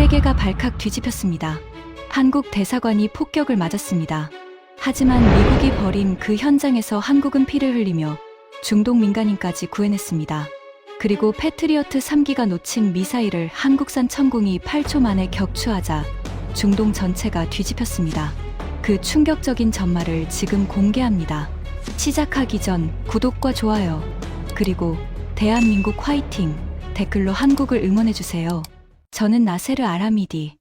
세계가 발칵 뒤집혔습니다. 한국 대사관이 폭격을 맞았습니다. 하지만 미국이 벌인 그 현장에서 한국은 피를 흘리며 중동 민간인까지 구해냈습니다. 그리고 패트리어트 3기가 놓친 미사일을 한국산 천궁이 8초 만에 격추하자 중동 전체가 뒤집혔습니다. 그 충격적인 전말을 지금 공개합니다. 시작하기 전 구독과 좋아요, 그리고 대한민국 화이팅! 댓글로 한국을 응원해주세요. 저는 나세르 아라미디,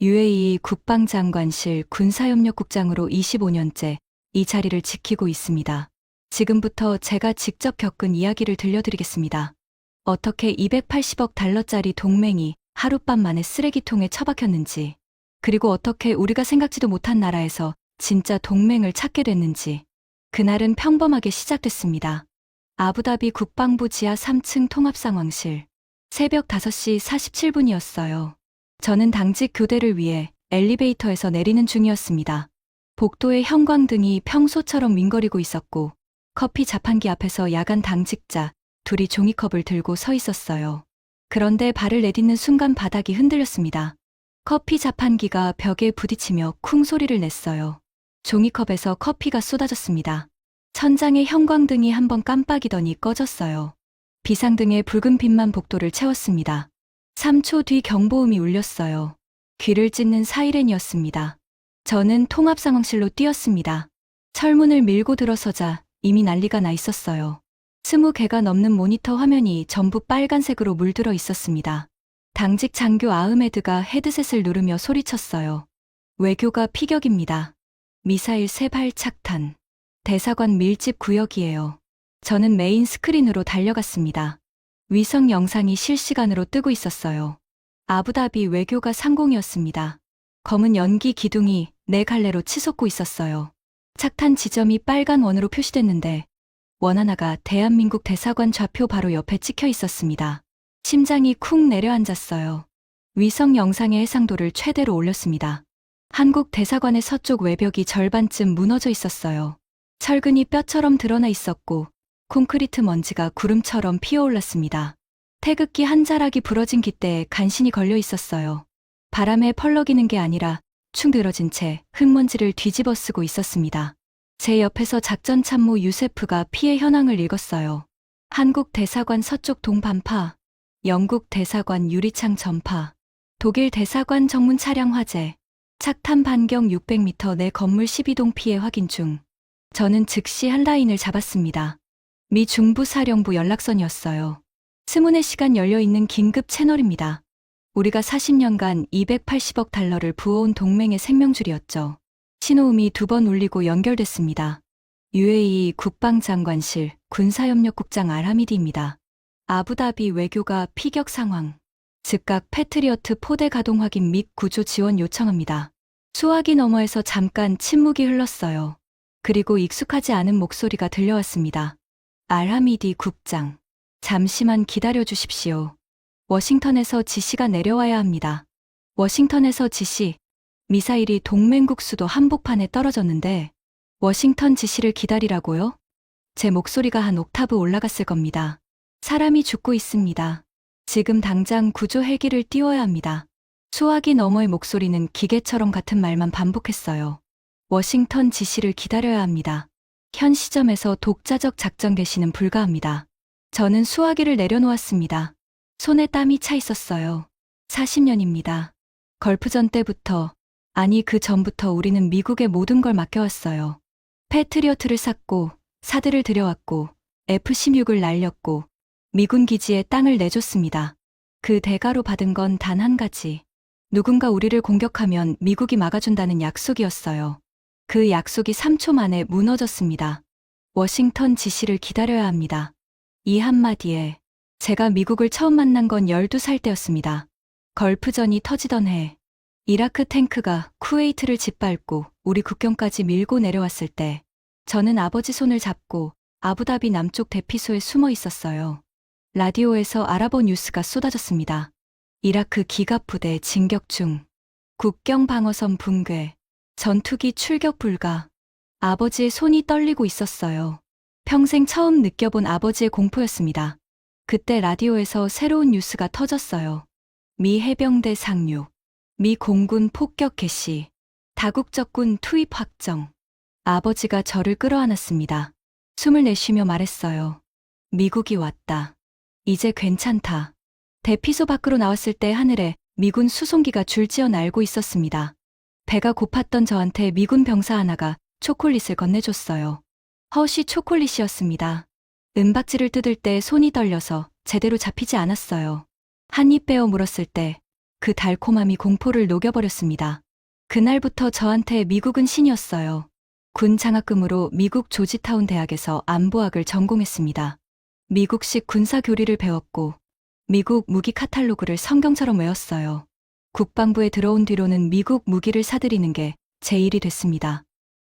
UAE 국방장관실 군사협력국장으로 25년째 이 자리를 지키고 있습니다. 지금부터 제가 직접 겪은 이야기를 들려드리겠습니다. 어떻게 280억 달러짜리 동맹이 하룻밤 만에 쓰레기통에 처박혔는지, 그리고 어떻게 우리가 생각지도 못한 나라에서 진짜 동맹을 찾게 됐는지. 그날은 평범하게 시작됐습니다. 아부다비 국방부 지하 3층 통합상황실. 새벽 5시 47분이었어요. 저는 당직 교대를 위해 엘리베이터에서 내리는 중이었습니다. 복도에 형광등이 평소처럼 윙거리고 있었고 커피 자판기 앞에서 야간 당직자 둘이 종이컵을 들고 서 있었어요. 그런데 발을 내딛는 순간 바닥이 흔들렸습니다. 커피 자판기가 벽에 부딪히며 쿵 소리를 냈어요. 종이컵에서 커피가 쏟아졌습니다. 천장에 형광등이 한번 깜빡이더니 꺼졌어요. 비상등의 붉은 빛만 복도를 채웠습니다. 3초 뒤 경보음이 울렸어요. 귀를 찢는 사이렌이었습니다. 저는 통합상황실로 뛰었습니다. 철문을 밀고 들어서자 이미 난리가 나 있었어요. 20개가 넘는 모니터 화면이 전부 빨간색으로 물들어 있었습니다. 당직 장교 아흐메드가 헤드셋을 누르며 소리쳤어요. 외교가 피격입니다. 미사일 3발 착탄. 대사관 밀집 구역이에요. 저는 메인 스크린으로 달려갔습니다. 위성 영상이 실시간으로 뜨고 있었어요. 아부다비 외교가 상공이었습니다. 검은 연기 기둥이 4갈래로 치솟고 있었어요. 착탄 지점이 빨간 원으로 표시됐는데 원 하나가 대한민국 대사관 좌표 바로 옆에 찍혀 있었습니다. 심장이 쿵 내려앉았어요. 위성 영상의 해상도를 최대로 올렸습니다. 한국 대사관의 서쪽 외벽이 절반쯤 무너져 있었어요. 철근이 뼈처럼 드러나 있었고 콘크리트 먼지가 구름처럼 피어올랐습니다. 태극기 한 자락이 부러진 깃대에 간신히 걸려 있었어요. 바람에 펄럭이는 게 아니라 축 늘어진 채 흙먼지를 뒤집어 쓰고 있었습니다. 제 옆에서 작전참모 유세프가 피해 현황을 읽었어요. 한국 대사관 서쪽 동반파, 영국 대사관 유리창 전파, 독일 대사관 정문 차량 화재, 착탄 반경 600m 내 건물 12동 피해 확인 중. 저는 즉시 한 라인을 잡았습니다. 미 중부사령부 연락선이었어요. 24시간 열려있는 긴급 채널입니다. 우리가 40년간 280억 달러를 부어온 동맹의 생명줄이었죠. 신호음이 2번 울리고 연결됐습니다. UAE 국방장관실 군사협력국장 알하미디입니다. 아부다비 외교가 피격 상황. 즉각 패트리어트 포대 가동 확인 및 구조 지원 요청합니다. 수화기 너머에서 잠깐 침묵이 흘렀어요. 그리고 익숙하지 않은 목소리가 들려왔습니다. 알하미디 국장, 잠시만 기다려 주십시오. 워싱턴에서 지시가 내려와야 합니다. 워싱턴에서 지시. 미사일이 동맹국 수도 한복판에 떨어졌는데 워싱턴 지시를 기다리라고요? 제 목소리가 한 옥타브 올라갔을 겁니다. 사람이 죽고 있습니다. 지금 당장 구조 헬기를 띄워야 합니다. 수화기 너머의 목소리는 기계처럼 같은 말만 반복했어요. 워싱턴 지시를 기다려야 합니다. 현 시점에서 독자적 작전 개시는 불가합니다. 저는 수화기를 내려놓았습니다. 손에 땀이 차 있었어요. 40년입니다. 걸프전 때부터, 아니 그 전부터 우리는 미국의 모든 걸 맡겨왔어요. 패트리어트를 샀고, 사드를 들여왔고, F-16을 날렸고, 미군 기지에 땅을 내줬습니다. 그 대가로 받은 건 단 한 가지. 누군가 우리를 공격하면 미국이 막아준다는 약속이었어요. 그 약속이 3초 만에 무너졌습니다. 워싱턴 지시를 기다려야 합니다. 이 한마디에 제가 미국을 처음 만난 건 12살 때였습니다. 걸프전이 터지던 해, 이라크 탱크가 쿠웨이트를 짓밟고 우리 국경까지 밀고 내려왔을 때 저는 아버지 손을 잡고 아부다비 남쪽 대피소에 숨어 있었어요. 라디오에서 아랍어 뉴스가 쏟아졌습니다. 이라크 기갑부대 진격 중, 국경 방어선 붕괴, 전투기 출격 불가. 아버지의 손이 떨리고 있었어요. 평생 처음 느껴본 아버지의 공포였습니다. 그때 라디오에서 새로운 뉴스가 터졌어요. 미 해병대 상륙, 미 공군 폭격 개시. 다국적군 투입 확정. 아버지가 저를 끌어안았습니다. 숨을 내쉬며 말했어요. 미국이 왔다. 이제 괜찮다. 대피소 밖으로 나왔을 때 하늘에 미군 수송기가 줄지어 날고 있었습니다. 배가 고팠던 저한테 미군 병사 하나가 초콜릿을 건네줬어요. 허쉬 초콜릿이었습니다. 은박지를 뜯을 때 손이 떨려서 제대로 잡히지 않았어요. 한 입 베어 물었을 때 그 달콤함이 공포를 녹여버렸습니다. 그날부터 저한테 미국은 신이었어요. 군 장학금으로 미국 조지타운 대학에서 안보학을 전공했습니다. 미국식 군사 교리를 배웠고 미국 무기 카탈로그를 성경처럼 외웠어요. 국방부에 들어온 뒤로는 미국 무기를 사들이는 게 제 일이 됐습니다.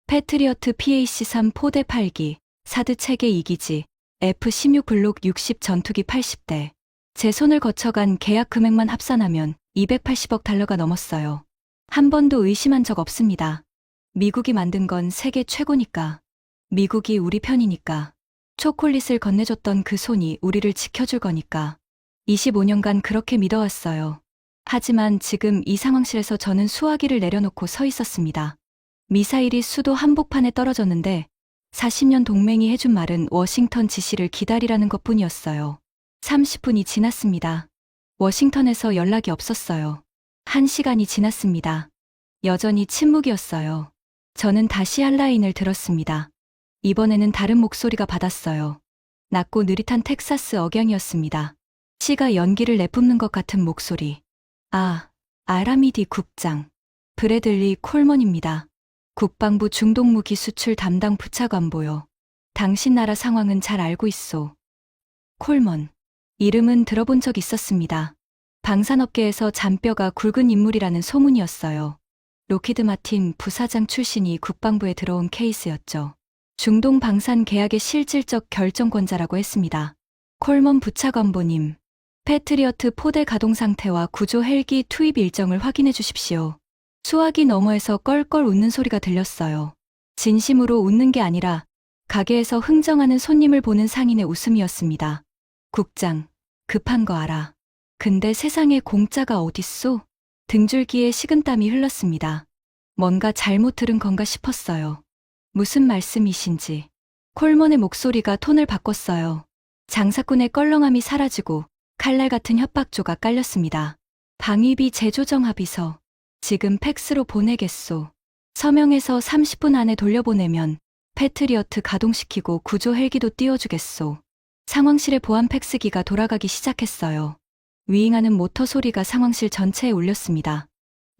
패트리어트 PAC-3 포대 8기, 사드 체계 2기지, F-16 블록 60 전투기 80대. 제 손을 거쳐간 계약 금액만 합산하면 280억 달러가 넘었어요. 한 번도 의심한 적 없습니다. 미국이 만든 건 세계 최고니까. 미국이 우리 편이니까. 초콜릿을 건네줬던 그 손이 우리를 지켜줄 거니까. 25년간 그렇게 믿어왔어요. 하지만 지금 이 상황실에서 저는 수화기를 내려놓고 서 있었습니다. 미사일이 수도 한복판에 떨어졌는데 40년 동맹이 해준 말은 워싱턴 지시를 기다리라는 것뿐이었어요. 30분이 지났습니다. 워싱턴에서 연락이 없었어요. 1시간이 지났습니다. 여전히 침묵이었어요. 저는 다시 한라인을 들었습니다. 이번에는 다른 목소리가 받았어요. 낮고 느릿한 텍사스 억양이었습니다. 씨가 연기를 내뿜는 것 같은 목소리. 아, 아라미디 국장. 브래들리 콜먼입니다. 국방부 중동무기 수출 담당 부차관보요. 당신 나라 상황은 잘 알고 있소. 콜먼. 이름은 들어본 적 있었습니다. 방산업계에서 잔뼈가 굵은 인물이라는 소문이었어요. 로키드 마틴 부사장 출신이 국방부에 들어온 케이스였죠. 중동 방산 계약의 실질적 결정권자라고 했습니다. 콜먼 부차관보님. 패트리어트 포대 가동 상태와 구조 헬기 투입 일정을 확인해 주십시오. 수화기 너머에서 껄껄 웃는 소리가 들렸어요. 진심으로 웃는 게 아니라 가게에서 흥정하는 손님을 보는 상인의 웃음이었습니다. 국장, 급한 거 알아. 근데 세상에 공짜가 어딨소? 등줄기에 식은땀이 흘렀습니다. 뭔가 잘못 들은 건가 싶었어요. 무슨 말씀이신지. 콜먼의 목소리가 톤을 바꿨어요. 장사꾼의 껄렁함이 사라지고 칼날 같은 협박조가 깔렸습니다. 방위비 재조정 합의서. 지금 팩스로 보내겠소. 서명해서 30분 안에 돌려보내면 패트리어트 가동시키고 구조 헬기도 띄워주겠소. 상황실의 보안 팩스기가 돌아가기 시작했어요. 위잉하는 모터 소리가 상황실 전체에 울렸습니다.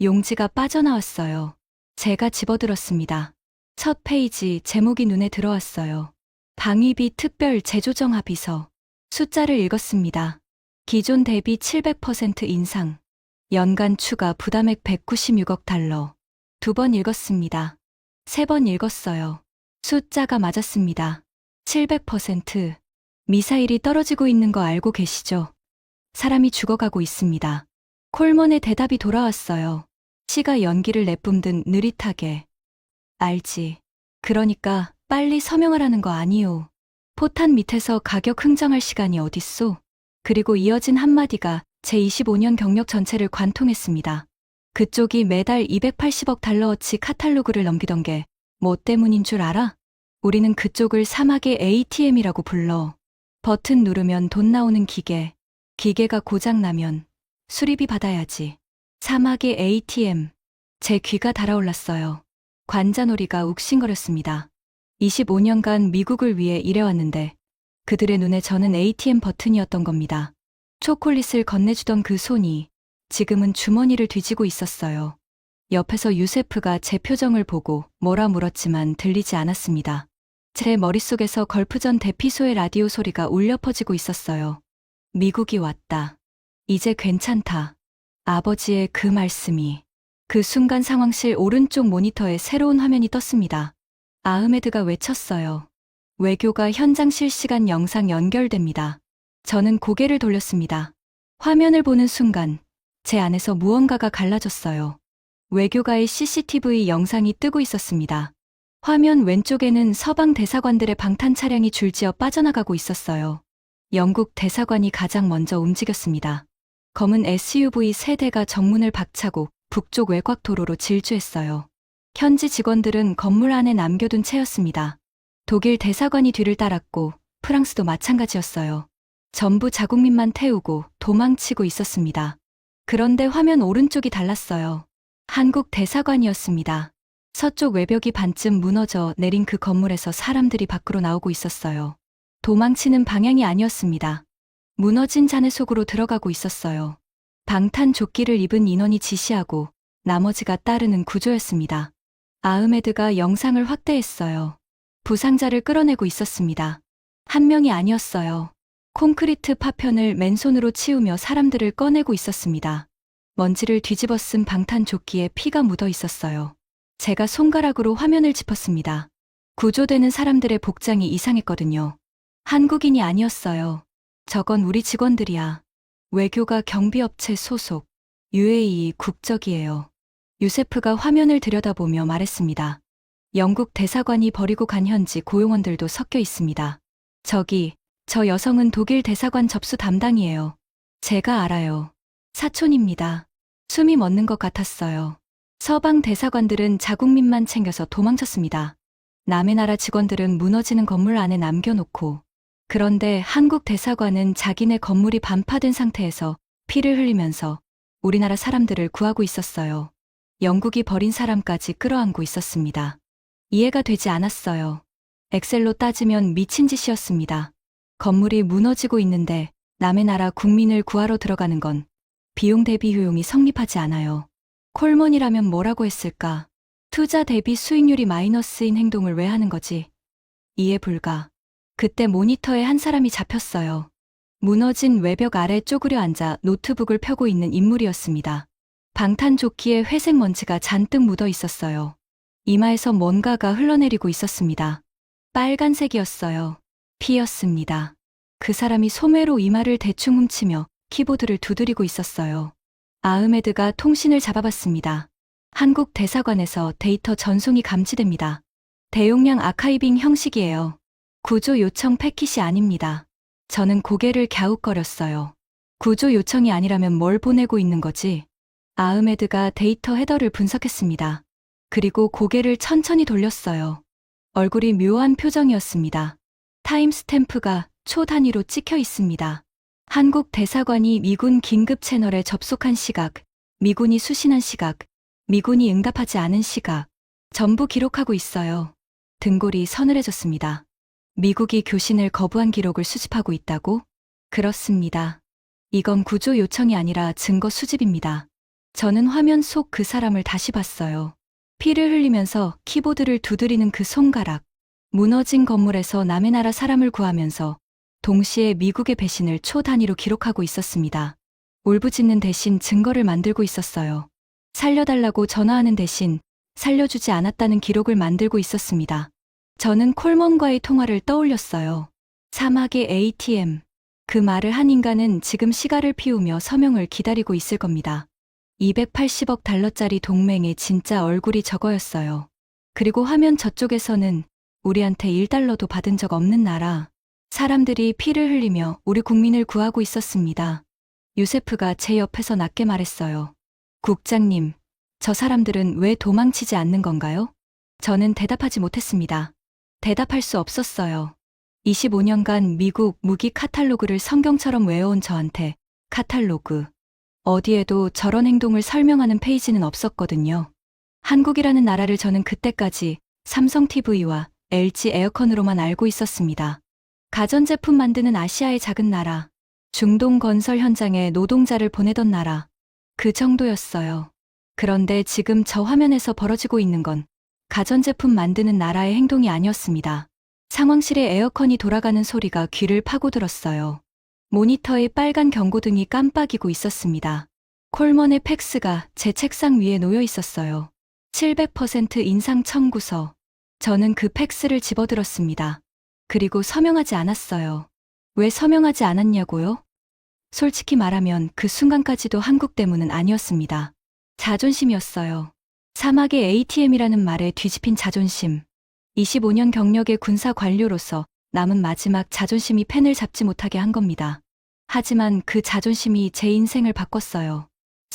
용지가 빠져나왔어요. 제가 집어들었습니다. 첫 페이지 제목이 눈에 들어왔어요. 방위비 특별 재조정 합의서. 숫자를 읽었습니다. 기존 대비 700% 인상. 연간 추가 부담액 196억 달러. 2번 읽었습니다. 3번 읽었어요. 숫자가 맞았습니다. 700%. 미사일이 떨어지고 있는 거 알고 계시죠? 사람이 죽어가고 있습니다. 콜먼의 대답이 돌아왔어요. 씨가 연기를 내뿜듯 느릿하게. 알지. 그러니까 빨리 서명하라는 거 아니요. 포탄 밑에서 가격 흥정할 시간이 어딨소? 그리고 이어진 한마디가 제 25년 경력 전체를 관통했습니다. 그쪽이 매달 280억 달러어치 카탈로그를 넘기던 게 뭐 때문인 줄 알아? 우리는 그쪽을 사막의 ATM이라고 불러. 버튼 누르면 돈 나오는 기계. 기계가 고장나면 수리비 받아야지. 사막의 ATM. 제 귀가 달아올랐어요. 관자놀이가 욱신거렸습니다. 25년간 미국을 위해 일해왔는데 그들의 눈에 저는 ATM 버튼이었던 겁니다. 초콜릿을 건네주던 그 손이 지금은 주머니를 뒤지고 있었어요. 옆에서 유세프가 제 표정을 보고 뭐라 물었지만 들리지 않았습니다. 제 머릿속에서 걸프전 대피소의 라디오 소리가 울려 퍼지고 있었어요. 미국이 왔다. 이제 괜찮다. 아버지의 그 말씀이. 그 순간 상황실 오른쪽 모니터에 새로운 화면이 떴습니다. 아흐메드가 외쳤어요. 외교가 현장 실시간 영상 연결됩니다. 저는 고개를 돌렸습니다. 화면을 보는 순간 제 안에서 무언가가 갈라졌어요. 외교가의 CCTV 영상이 뜨고 있었습니다. 화면 왼쪽에는 서방 대사관들의 방탄 차량이 줄지어 빠져나가고 있었어요. 영국 대사관이 가장 먼저 움직였습니다. 검은 SUV 3대가 정문을 박차고 북쪽 외곽 도로로 질주했어요. 현지 직원들은 건물 안에 남겨둔 채였습니다. 독일 대사관이 뒤를 따랐고 프랑스도 마찬가지였어요. 전부 자국민만 태우고 도망치고 있었습니다. 그런데 화면 오른쪽이 달랐어요. 한국 대사관이었습니다. 서쪽 외벽이 반쯤 무너져 내린 그 건물에서 사람들이 밖으로 나오고 있었어요. 도망치는 방향이 아니었습니다. 무너진 잔해 속으로 들어가고 있었어요. 방탄조끼를 입은 인원이 지시하고 나머지가 따르는 구조였습니다. 아흐메드가 영상을 확대했어요. 부상자를 끌어내고 있었습니다. 한 명이 아니었어요. 콘크리트 파편을 맨손으로 치우며 사람들을 꺼내고 있었습니다. 먼지를 뒤집어 쓴 방탄조끼에 피가 묻어 있었어요. 제가 손가락으로 화면을 짚었습니다. 구조되는 사람들의 복장이 이상했거든요. 한국인이 아니었어요. 저건 우리 직원들이야. 외교가 경비업체 소속. UAE 국적이에요. 유세프가 화면을 들여다보며 말했습니다. 영국 대사관이 버리고 간 현지 고용원들도 섞여 있습니다. 저 여성은 독일 대사관 접수 담당이에요. 제가 알아요. 사촌입니다. 숨이 멎는 것 같았어요. 서방 대사관들은 자국민만 챙겨서 도망쳤습니다. 남의 나라 직원들은 무너지는 건물 안에 남겨놓고, 그런데 한국 대사관은 자기네 건물이 반파된 상태에서 피를 흘리면서 우리나라 사람들을 구하고 있었어요. 영국이 버린 사람까지 끌어안고 있었습니다. 이해가 되지 않았어요. 엑셀로 따지면 미친 짓이었습니다. 건물이 무너지고 있는데 남의 나라 국민을 구하러 들어가는 건 비용 대비 효용이 성립하지 않아요. 콜먼이라면 뭐라고 했을까? 투자 대비 수익률이 마이너스인 행동을 왜 하는 거지? 이해 불가. 그때 모니터에 한 사람이 잡혔어요. 무너진 외벽 아래 쪼그려 앉아 노트북을 펴고 있는 인물이었습니다. 방탄조끼에 회색 먼지가 잔뜩 묻어 있었어요. 이마에서 뭔가가 흘러내리고 있었습니다. 빨간색이었어요. 피였습니다. 그 사람이 소매로 이마를 대충 훔치며 키보드를 두드리고 있었어요. 아흐메드가 통신을 잡아봤습니다. 한국 대사관에서 데이터 전송이 감지됩니다. 대용량 아카이빙 형식이에요. 구조 요청 패킷이 아닙니다. 저는 고개를 갸웃거렸어요. 구조 요청이 아니라면 뭘 보내고 있는 거지? 아흐메드가 데이터 헤더를 분석했습니다. 그리고 고개를 천천히 돌렸어요. 얼굴이 묘한 표정이었습니다. 타임스탬프가 초 단위로 찍혀 있습니다. 한국 대사관이 미군 긴급 채널에 접속한 시각, 미군이 수신한 시각, 미군이 응답하지 않은 시각, 전부 기록하고 있어요. 등골이 서늘해졌습니다. 미국이 교신을 거부한 기록을 수집하고 있다고? 그렇습니다. 이건 구조 요청이 아니라 증거 수집입니다. 저는 화면 속 그 사람을 다시 봤어요. 피를 흘리면서 키보드를 두드리는 그 손가락. 무너진 건물에서 남의 나라 사람을 구하면서 동시에 미국의 배신을 초 단위로 기록하고 있었습니다. 울부짖는 대신 증거를 만들고 있었어요. 살려달라고 전화하는 대신 살려주지 않았다는 기록을 만들고 있었습니다. 저는 콜먼과의 통화를 떠올렸어요. 사막의 ATM. 그 말을 한 인간은 지금 시가를 피우며 서명을 기다리고 있을 겁니다. 280억 달러짜리 동맹의 진짜 얼굴이 저거였어요. 그리고 화면 저쪽에서는 우리한테 1달러도 받은 적 없는 나라. 사람들이 피를 흘리며 우리 국민을 구하고 있었습니다. 유세프가 제 옆에서 낮게 말했어요. 국장님, 저 사람들은 왜 도망치지 않는 건가요? 저는 대답하지 못했습니다. 대답할 수 없었어요. 25년간 미국 무기 카탈로그를 성경처럼 외워온 저한테 카탈로그. 어디에도 저런 행동을 설명하는 페이지는 없었거든요. 한국이라는 나라를 저는 그때까지 삼성 TV와 LG 에어컨으로만 알고 있었습니다. 가전제품 만드는 아시아의 작은 나라, 중동 건설 현장에 노동자를 보내던 나라, 그 정도였어요. 그런데 지금 저 화면에서 벌어지고 있는 건 가전제품 만드는 나라의 행동이 아니었습니다. 상황실에 에어컨이 돌아가는 소리가 귀를 파고들었어요. 모니터의 빨간 경고등이 깜빡이고 있었습니다. 콜먼의 팩스가 제 책상 위에 놓여 있었어요. 700% 인상 청구서. 저는 그 팩스를 집어들었습니다. 그리고 서명하지 않았어요. 왜 서명하지 않았냐고요? 솔직히 말하면 그 순간까지도 한국 때문은 아니었습니다. 자존심이었어요. 사막의 ATM이라는 말에 뒤집힌 자존심. 25년 경력의 군사 관료로서 남은 마지막 자존심이 펜을 잡지 못하게 한 겁니다. 하지만 그 자존심이 제 인생을 바꿨어요.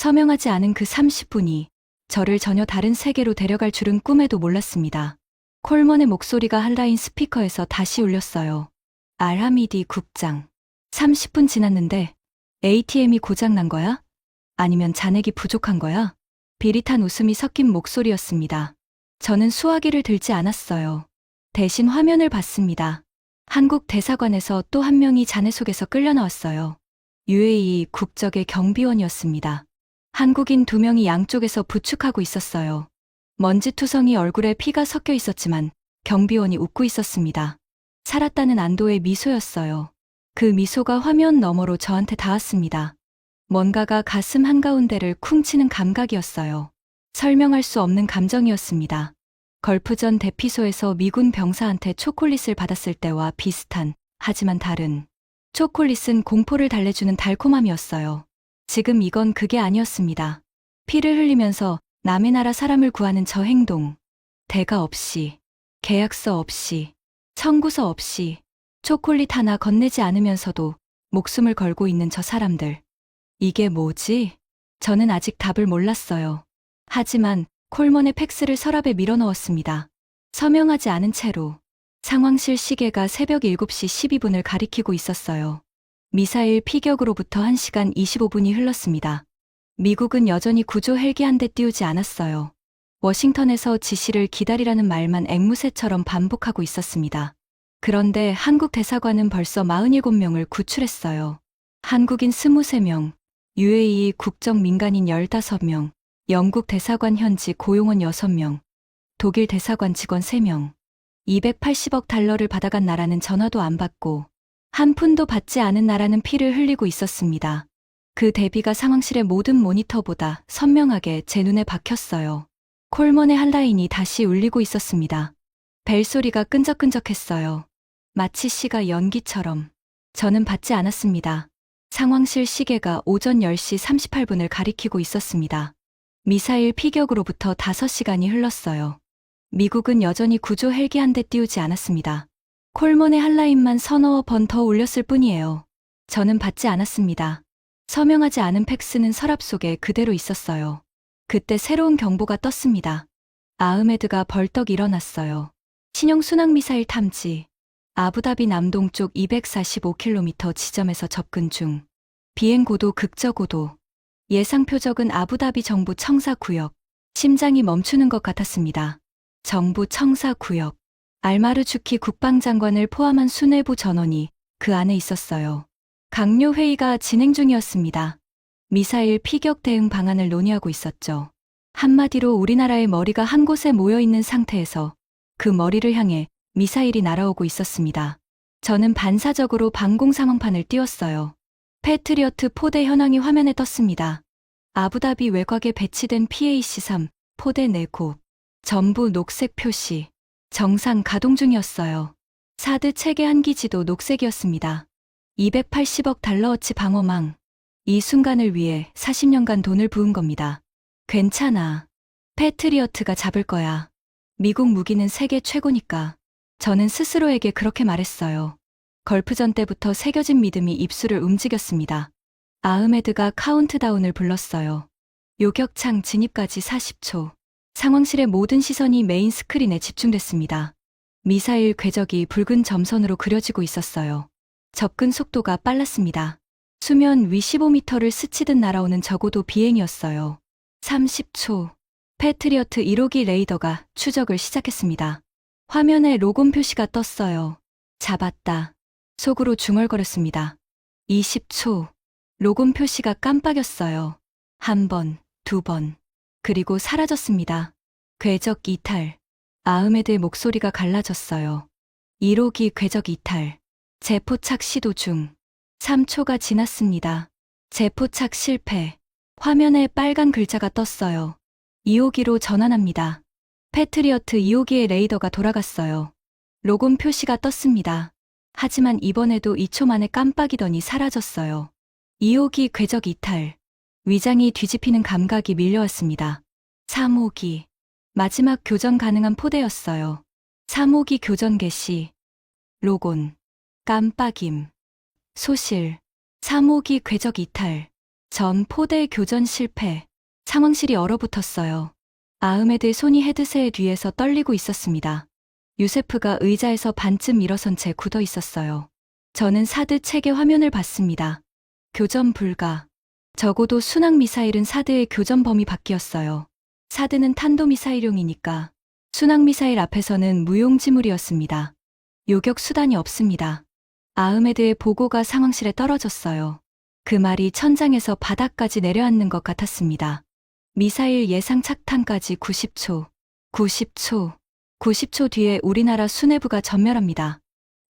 서명하지 않은 그 30분이 저를 전혀 다른 세계로 데려갈 줄은 꿈에도 몰랐습니다. 콜먼의 목소리가 한라인 스피커에서 다시 울렸어요. 알하미디 국장. 30분 지났는데 ATM이 고장 난 거야? 아니면 잔액이 부족한 거야? 비릿한 웃음이 섞인 목소리였습니다. 저는 수화기를 들지 않았어요. 대신 화면을 봤습니다. 한국 대사관에서 또 한 명이 잔해 속에서 끌려 나왔어요. UAE 국적의 경비원이었습니다. 한국인 2명이 양쪽에서 부축하고 있었어요. 먼지투성이 얼굴에 피가 섞여 있었지만 경비원이 웃고 있었습니다. 살았다는 안도의 미소였어요. 그 미소가 화면 너머로 저한테 닿았습니다. 뭔가가 가슴 한가운데를 쿵 치는 감각이었어요. 설명할 수 없는 감정이었습니다. 걸프전 대피소에서 미군 병사한테 초콜릿을 받았을 때와 비슷한, 하지만 다른. 초콜릿은 공포를 달래주는 달콤함이었어요. 지금 이건 그게 아니었습니다. 피를 흘리면서 남의 나라 사람을 구하는 저 행동. 대가 없이, 계약서 없이, 청구서 없이, 초콜릿 하나 건네지 않으면서도 목숨을 걸고 있는 저 사람들. 이게 뭐지? 저는 아직 답을 몰랐어요. 하지만 콜먼의 팩스를 서랍에 밀어넣었습니다. 서명하지 않은 채로. 상황실 시계가 새벽 7시 12분을 가리키고 있었어요. 미사일 피격으로부터 1시간 25분이 흘렀습니다. 미국은 여전히 구조 헬기 한 대 띄우지 않았어요. 워싱턴에서 지시를 기다리라는 말만 앵무새처럼 반복하고 있었습니다. 그런데 한국 대사관은 벌써 47명을 구출했어요. 한국인 23명, UAE 국적 민간인 15명, 영국 대사관 현지 고용원 6명, 독일 대사관 직원 3명, 280억 달러를 받아간 나라는 전화도 안 받고 한 푼도 받지 않은 나라는 피를 흘리고 있었습니다. 그 대비가 상황실의 모든 모니터보다 선명하게 제 눈에 박혔어요. 콜먼의 한라인이 다시 울리고 있었습니다. 벨소리가 끈적끈적했어요. 마치 시가 연기처럼. 저는 받지 않았습니다. 상황실 시계가 오전 10시 38분을 가리키고 있었습니다. 미사일 피격으로부터 5시간이 흘렀어요. 미국은 여전히 구조 헬기 한 대 띄우지 않았습니다. 콜먼의 한라인만 서너 번 더 울렸을 뿐이에요. 저는 받지 않았습니다. 서명하지 않은 팩스는 서랍 속에 그대로 있었어요. 그때 새로운 경보가 떴습니다. 아흐메드가 벌떡 일어났어요. 신형 순항미사일 탐지. 아부다비 남동쪽 245km 지점에서 접근 중. 비행 고도 극저고도. 예상 표적은 아부다비 정부 청사구역. 심장이 멈추는 것 같았습니다. 정부 청사구역. 알마르주키 국방장관을 포함한 수뇌부 전원이 그 안에 있었어요. 강요 회의가 진행 중이었습니다. 미사일 피격 대응 방안을 논의하고 있었죠. 한마디로 우리나라의 머리가 한 곳에 모여 있는 상태에서 그 머리를 향해 미사일이 날아오고 있었습니다. 저는 반사적으로 방공 상황판을 띄웠어요. 패트리어트 포대 현황이 화면에 떴습니다. 아부다비 외곽에 배치된 PAC-3 포대 4곳. 전부 녹색 표시. 정상 가동 중이었어요. 사드 체계 한 기지도 녹색이었습니다. 280억 달러어치 방어망. 이 순간을 위해 40년간 돈을 부은 겁니다. 괜찮아. 패트리어트가 잡을 거야. 미국 무기는 세계 최고니까. 저는 스스로에게 그렇게 말했어요. 걸프전 때부터 새겨진 믿음이 입술을 움직였습니다. 아흐메드가 카운트다운을 불렀어요. 요격창 진입까지 40초. 상황실의 모든 시선이 메인 스크린에 집중됐습니다. 미사일 궤적이 붉은 점선으로 그려지고 있었어요. 접근 속도가 빨랐습니다. 수면 위 15m를 스치듯 날아오는 저고도 비행이었어요. 30초. 패트리어트 1호기 레이더가 추적을 시작했습니다. 화면에 로곤 표시가 떴어요. 잡았다. 속으로 중얼거렸습니다. 20초. 로곤 표시가 깜빡였어요. 한 번, 두 번. 그리고 사라졌습니다. 궤적 이탈. 아흐메드의 목소리가 갈라졌어요. 1호기 궤적 이탈. 재포착 시도 중. 3초가 지났습니다. 재포착 실패. 화면에 빨간 글자가 떴어요. 2호기로 전환합니다. 패트리어트 2호기의 레이더가 돌아갔어요. 로곤 표시가 떴습니다. 하지만 이번에도 2초 만에 깜빡이더니 사라졌어요. 2호기 궤적 이탈. 위장이 뒤집히는 감각이 밀려왔습니다. 3호기. 마지막 교전 가능한 포대였어요. 3호기 교전 개시. 로곤. 깜빡임. 소실. 3호기 궤적 이탈. 전 포대 교전 실패. 상황실이 얼어붙었어요. 아흐메드의 손이 헤드셋 위에서 떨리고 있었습니다. 유세프가 의자에서 반쯤 일어선 채 굳어 있었어요. 저는 사드 책의 화면을 봤습니다. 교전 불가. 적어도 순항 미사일은 사드의 교전 범위 밖이었어요. 사드는 탄도미사일용이니까. 순항 미사일 앞에서는 무용지물이었습니다. 요격 수단이 없습니다. 아흐메드의 보고가 상황실에 떨어졌어요. 그 말이 천장에서 바닥까지 내려앉는 것 같았습니다. 미사일 예상 착탄까지 90초. 90초 뒤에 우리나라 수뇌부가 전멸합니다.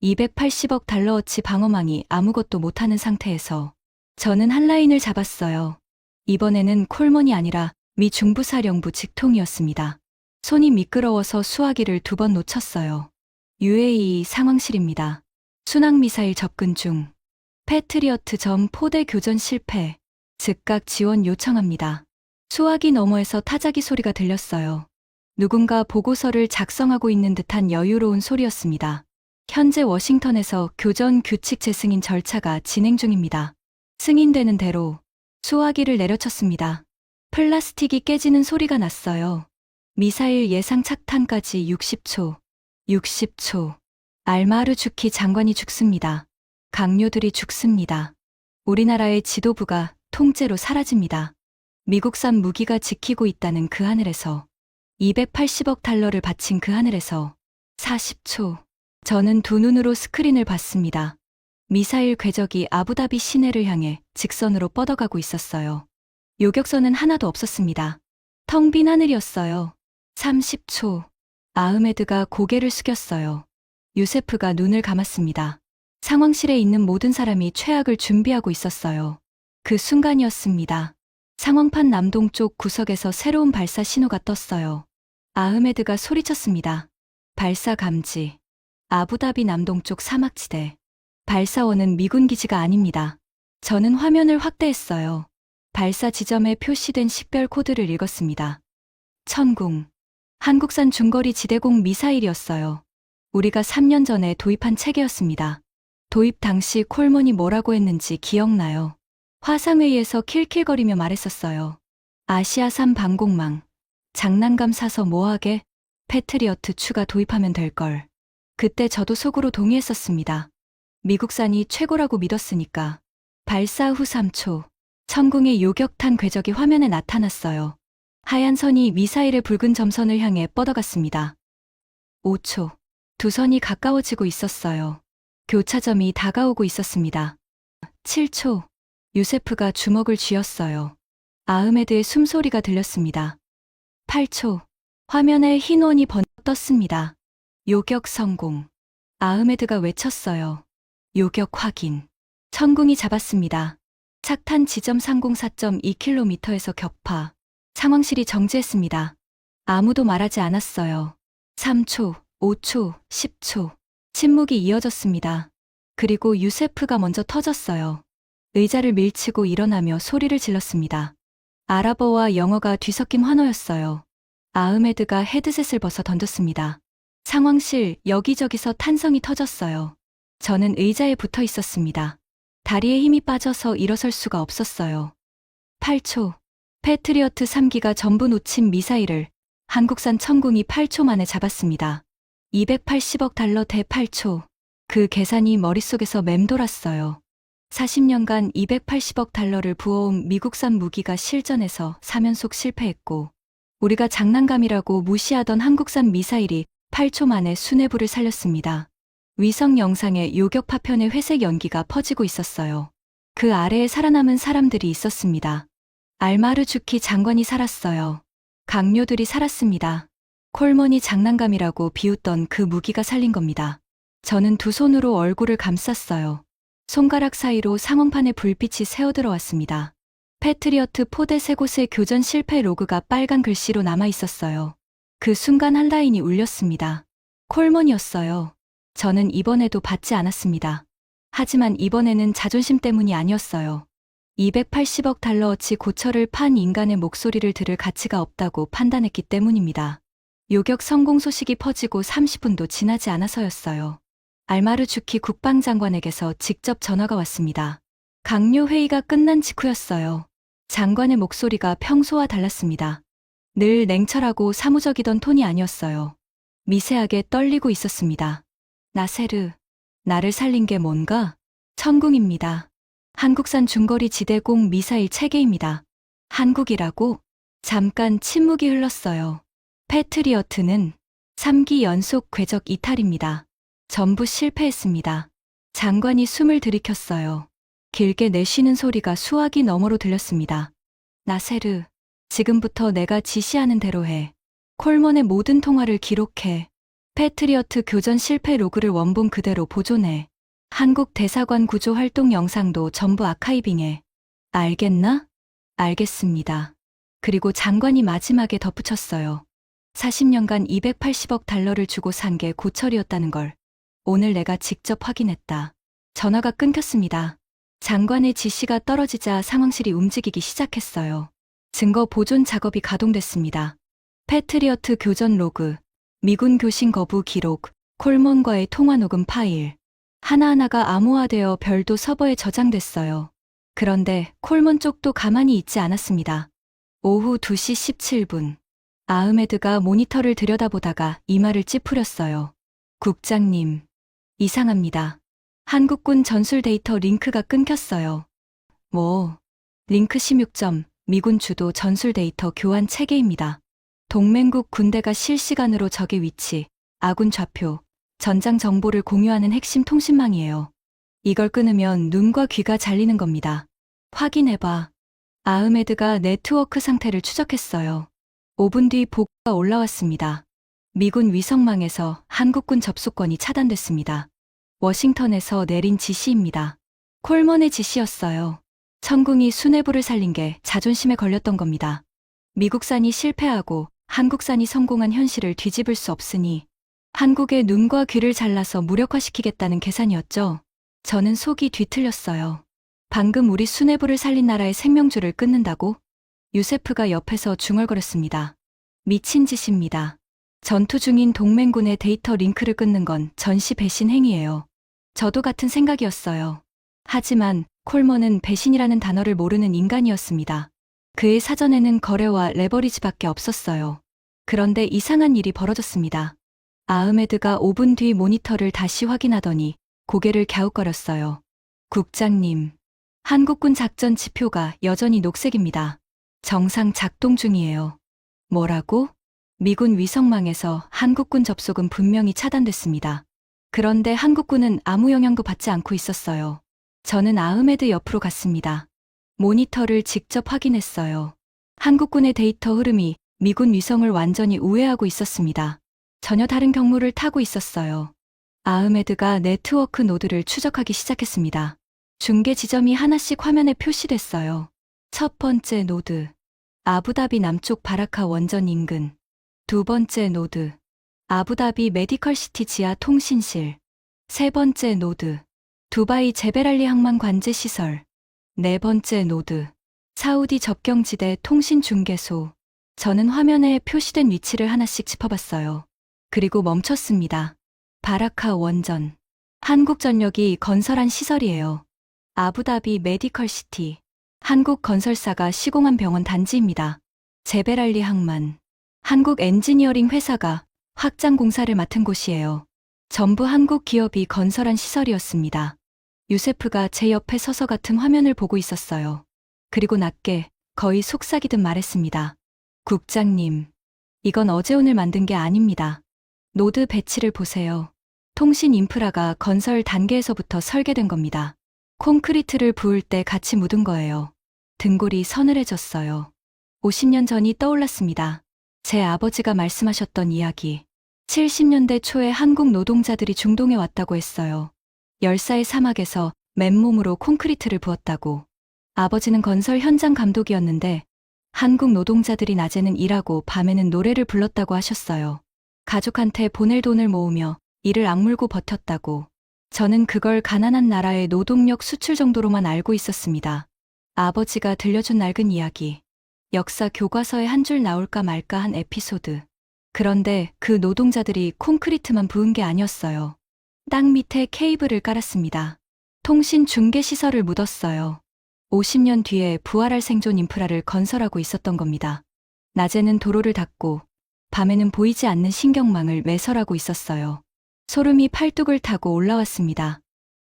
280억 달러어치 방어망이 아무것도 못하는 상태에서 저는 한 라인을 잡았어요. 이번에는 콜먼이 아니라 미 중부사령부 직통이었습니다. 손이 미끄러워서 수화기를 2번 놓쳤어요. UAE 상황실입니다. 순항미사일 접근 중. 패트리어트 전 포대 교전 실패. 즉각 지원 요청합니다. 수화기 너머에서 타자기 소리가 들렸어요. 누군가 보고서를 작성하고 있는 듯한 여유로운 소리였습니다. 현재 워싱턴에서 교전 규칙 재승인 절차가 진행 중입니다. 승인되는 대로 수화기를 내려쳤습니다. 플라스틱이 깨지는 소리가 났어요. 미사일 예상 착탄까지 60초. 알마르주키 장관이 죽습니다. 강요들이 죽습니다. 우리나라의 지도부가 통째로 사라집니다. 미국산 무기가 지키고 있다는 그 하늘에서 280억 달러를 바친 그 하늘에서 40초. 저는 두 눈으로 스크린을 봤습니다. 미사일 궤적이 아부다비 시내를 향해 직선으로 뻗어가고 있었어요. 요격선은 하나도 없었습니다. 텅 빈 하늘이었어요. 30초. 아흐메드가 고개를 숙였어요. 유세프가 눈을 감았습니다. 상황실에 있는 모든 사람이 최악을 준비하고 있었어요. 그 순간이었습니다. 상황판 남동쪽 구석에서 새로운 발사 신호가 떴어요. 아흐메드가 소리쳤습니다. 발사 감지. 아부다비 남동쪽 사막지대. 발사원은 미군 기지가 아닙니다. 저는 화면을 확대했어요. 발사 지점에 표시된 식별 코드를 읽었습니다. 천궁. 한국산 중거리 지대공 미사일이었어요. 우리가 3년 전에 도입한 체계였습니다. 도입 당시 콜먼이 뭐라고 했는지 기억나요? 화상회의에서 킬킬거리며 말했었어요. 아시아산 방공망. 장난감 사서 뭐하게? 패트리어트 추가 도입하면 될걸. 그때 저도 속으로 동의했었습니다. 미국산이 최고라고 믿었으니까. 발사 후 3초. 천궁의 요격탄 궤적이 화면에 나타났어요. 하얀 선이 미사일의 붉은 점선을 향해 뻗어갔습니다. 5초. 두 선이 가까워지고 있었어요. 교차점이 다가오고 있었습니다. 7초. 유세프가 주먹을 쥐었어요. 아흐메드의 숨소리가 들렸습니다. 8초. 화면에 흰 원이 번쩍 떴습니다. 요격 성공. 아흐메드가 외쳤어요. 요격 확인. 천궁이 잡았습니다. 착탄 지점 304.2km에서 격파. 상황실이 정지했습니다. 아무도 말하지 않았어요. 3초, 5초, 10초. 침묵이 이어졌습니다. 그리고 유세프가 먼저 터졌어요. 의자를 밀치고 일어나며 소리를 질렀습니다. 아랍어와 영어가 뒤섞인 환호였어요. 아흐메드가 헤드셋을 벗어 던졌습니다. 상황실 여기저기서 탄성이 터졌어요. 저는 의자에 붙어 있었습니다. 다리에 힘이 빠져서 일어설 수가 없었어요. 8초. 패트리어트 3기가 전부 놓친 미사일을 한국산 천궁이 8초 만에 잡았습니다. 280억 달러 대 8초. 그 계산이 머릿속에서 맴돌았어요. 40년간 280억 달러를 부어온 미국산 무기가 실전에서 3연속 실패했고, 우리가 장난감이라고 무시하던 한국산 미사일이 8초 만에 수뇌부를 살렸습니다. 위성 영상에 요격 파편의 회색 연기가 퍼지고 있었어요. 그 아래에 살아남은 사람들이 있었습니다. 알마르주키 장관이 살았어요. 강요들이 살았습니다. 콜먼이 장난감이라고 비웃던 그 무기가 살린 겁니다. 저는 두 손으로 얼굴을 감쌌어요. 손가락 사이로 상황판에 불빛이 새어들어왔습니다. 패트리어트 포대 3곳의 교전 실패 로그가 빨간 글씨로 남아 있었어요. 그 순간 한 라인이 울렸습니다. 콜먼이었어요. 저는 이번에도 받지 않았습니다. 하지만 이번에는 자존심 때문이 아니었어요. 280억 달러어치 고철을 판 인간의 목소리를 들을 가치가 없다고 판단했기 때문입니다. 요격 성공 소식이 퍼지고 30분도 지나지 않아서였어요. 알마르주키 국방장관에게서 직접 전화가 왔습니다. 강요 회의가 끝난 직후였어요. 장관의 목소리가 평소와 달랐습니다. 늘 냉철하고 사무적이던 톤이 아니었어요. 미세하게 떨리고 있었습니다. 나세르, 나를 살린 게 뭔가? 천궁입니다. 한국산 중거리 지대공 미사일 체계입니다. 한국이라고? 잠깐 침묵이 흘렀어요. 패트리어트는 3기 연속 궤적 이탈입니다. 전부 실패했습니다. 장관이 숨을 들이켰어요. 길게 내쉬는 소리가 수화기 너머로 들렸습니다. 나세르, 지금부터 내가 지시하는 대로 해. 콜먼의 모든 통화를 기록해. 패트리어트 교전 실패 로그를 원본 그대로 보존해. 한국 대사관 구조 활동 영상도 전부 아카이빙해. 알겠나? 알겠습니다. 그리고 장관이 마지막에 덧붙였어요. 40년간 280억 달러를 주고 산 게 고철이었다는 걸 오늘 내가 직접 확인했다. 전화가 끊겼습니다. 장관의 지시가 떨어지자 상황실이 움직이기 시작했어요. 증거 보존 작업이 가동됐습니다. 패트리어트 교전 로그, 미군 교신 거부 기록, 콜먼과의 통화 녹음 파일. 하나하나가 암호화되어 별도 서버에 저장됐어요. 그런데 콜먼 쪽도 가만히 있지 않았습니다. 오후 2시 17분. 아흐메드가 모니터를 들여다보다가 이마를 찌푸렸어요. 국장님, 이상합니다. 한국군 전술 데이터 링크가 끊겼어요. 링크 16점, 미군 주도 전술 데이터 교환 체계입니다. 동맹국 군대가 실시간으로 적의 위치, 아군 좌표, 전장 정보를 공유하는 핵심 통신망이에요. 이걸 끊으면 눈과 귀가 잘리는 겁니다. 확인해봐. 아흐메드가 네트워크 상태를 추적했어요. 5분 뒤 보고가 올라왔습니다. 미군 위성망에서 한국군 접속권이 차단됐습니다. 워싱턴에서 내린 지시입니다. 콜먼의 지시였어요. 천궁이 수뇌부를 살린 게 자존심에 걸렸던 겁니다. 미국산이 실패하고 한국산이 성공한 현실을 뒤집을 수 없으니 한국의 눈과 귀를 잘라서 무력화시키겠다는 계산이었죠. 저는 속이 뒤틀렸어요. 방금 우리 수뇌부를 살린 나라의 생명줄을 끊는다고? 유세프가 옆에서 중얼거렸습니다. 미친 짓입니다. 전투 중인 동맹군의 데이터 링크를 끊는 건 전시 배신 행위예요. 저도 같은 생각이었어요. 하지만 콜먼은 배신이라는 단어를 모르는 인간이었습니다. 그의 사전에는 거래와 레버리지밖에 없었어요. 그런데 이상한 일이 벌어졌습니다. 아흐메드가 5분 뒤 모니터를 다시 확인하더니 고개를 갸웃거렸어요. 국장님, 한국군 작전 지표가 여전히 녹색입니다. 정상 작동 중이에요. 뭐라고? 미군 위성망에서 한국군 접속은 분명히 차단됐습니다. 그런데 한국군은 아무 영향도 받지 않고 있었어요. 저는 아흐메드 옆으로 갔습니다. 모니터를 직접 확인했어요. 한국군의 데이터 흐름이 미군 위성을 완전히 우회하고 있었습니다. 전혀 다른 경로를 타고 있었어요. 아흐메드가 네트워크 노드를 추적하기 시작했습니다. 중계 지점이 하나씩 화면에 표시됐어요. 첫 번째 노드, 아부다비 남쪽 바라카 원전 인근. 두 번째 노드, 아부다비 메디컬시티 지하 통신실. 세 번째 노드, 두바이 제베랄리 항만 관제 시설. 네 번째 노드, 사우디 접경지대 통신 중개소. 저는 화면에 표시된 위치를 하나씩 짚어봤어요. 그리고 멈췄습니다. 바라카 원전. 한국전력이 건설한 시설이에요. 아부다비 메디컬시티. 한국 건설사가 시공한 병원 단지입니다. 제베랄리 항만. 한국 엔지니어링 회사가 확장 공사를 맡은 곳이에요. 전부 한국 기업이 건설한 시설이었습니다. 유세프가 제 옆에 서서 같은 화면을 보고 있었어요. 그리고 낮게 거의 속삭이듯 말했습니다. 국장님, 이건 어제 오늘 만든 게 아닙니다. 노드 배치를 보세요. 통신 인프라가 건설 단계에서부터 설계된 겁니다. 콘크리트를 부을 때 같이 묻은 거예요. 등골이 서늘해졌어요. 50년 전이 떠올랐습니다. 제 아버지가 말씀하셨던 이야기. 70년대 초에 한국 노동자들이 중동에 왔다고 했어요. 열사의 사막에서 맨몸으로 콘크리트를 부었다고. 아버지는 건설 현장 감독이었는데 한국 노동자들이 낮에는 일하고 밤에는 노래를 불렀다고 하셨어요. 가족한테 보낼 돈을 모으며 이를 악물고 버텼다고. 저는 그걸 가난한 나라의 노동력 수출 정도로만 알고 있었습니다. 아버지가 들려준 낡은 이야기. 역사 교과서에 한 줄 나올까 말까 한 에피소드. 그런데 그 노동자들이 콘크리트만 부은 게 아니었어요. 땅 밑에 케이블을 깔았습니다. 통신 중계 시설을 묻었어요. 50년 뒤에 부활할 생존 인프라를 건설하고 있었던 겁니다. 낮에는 도로를 닦고 밤에는 보이지 않는 신경망을 매설하고 있었어요. 소름이 팔뚝을 타고 올라왔습니다.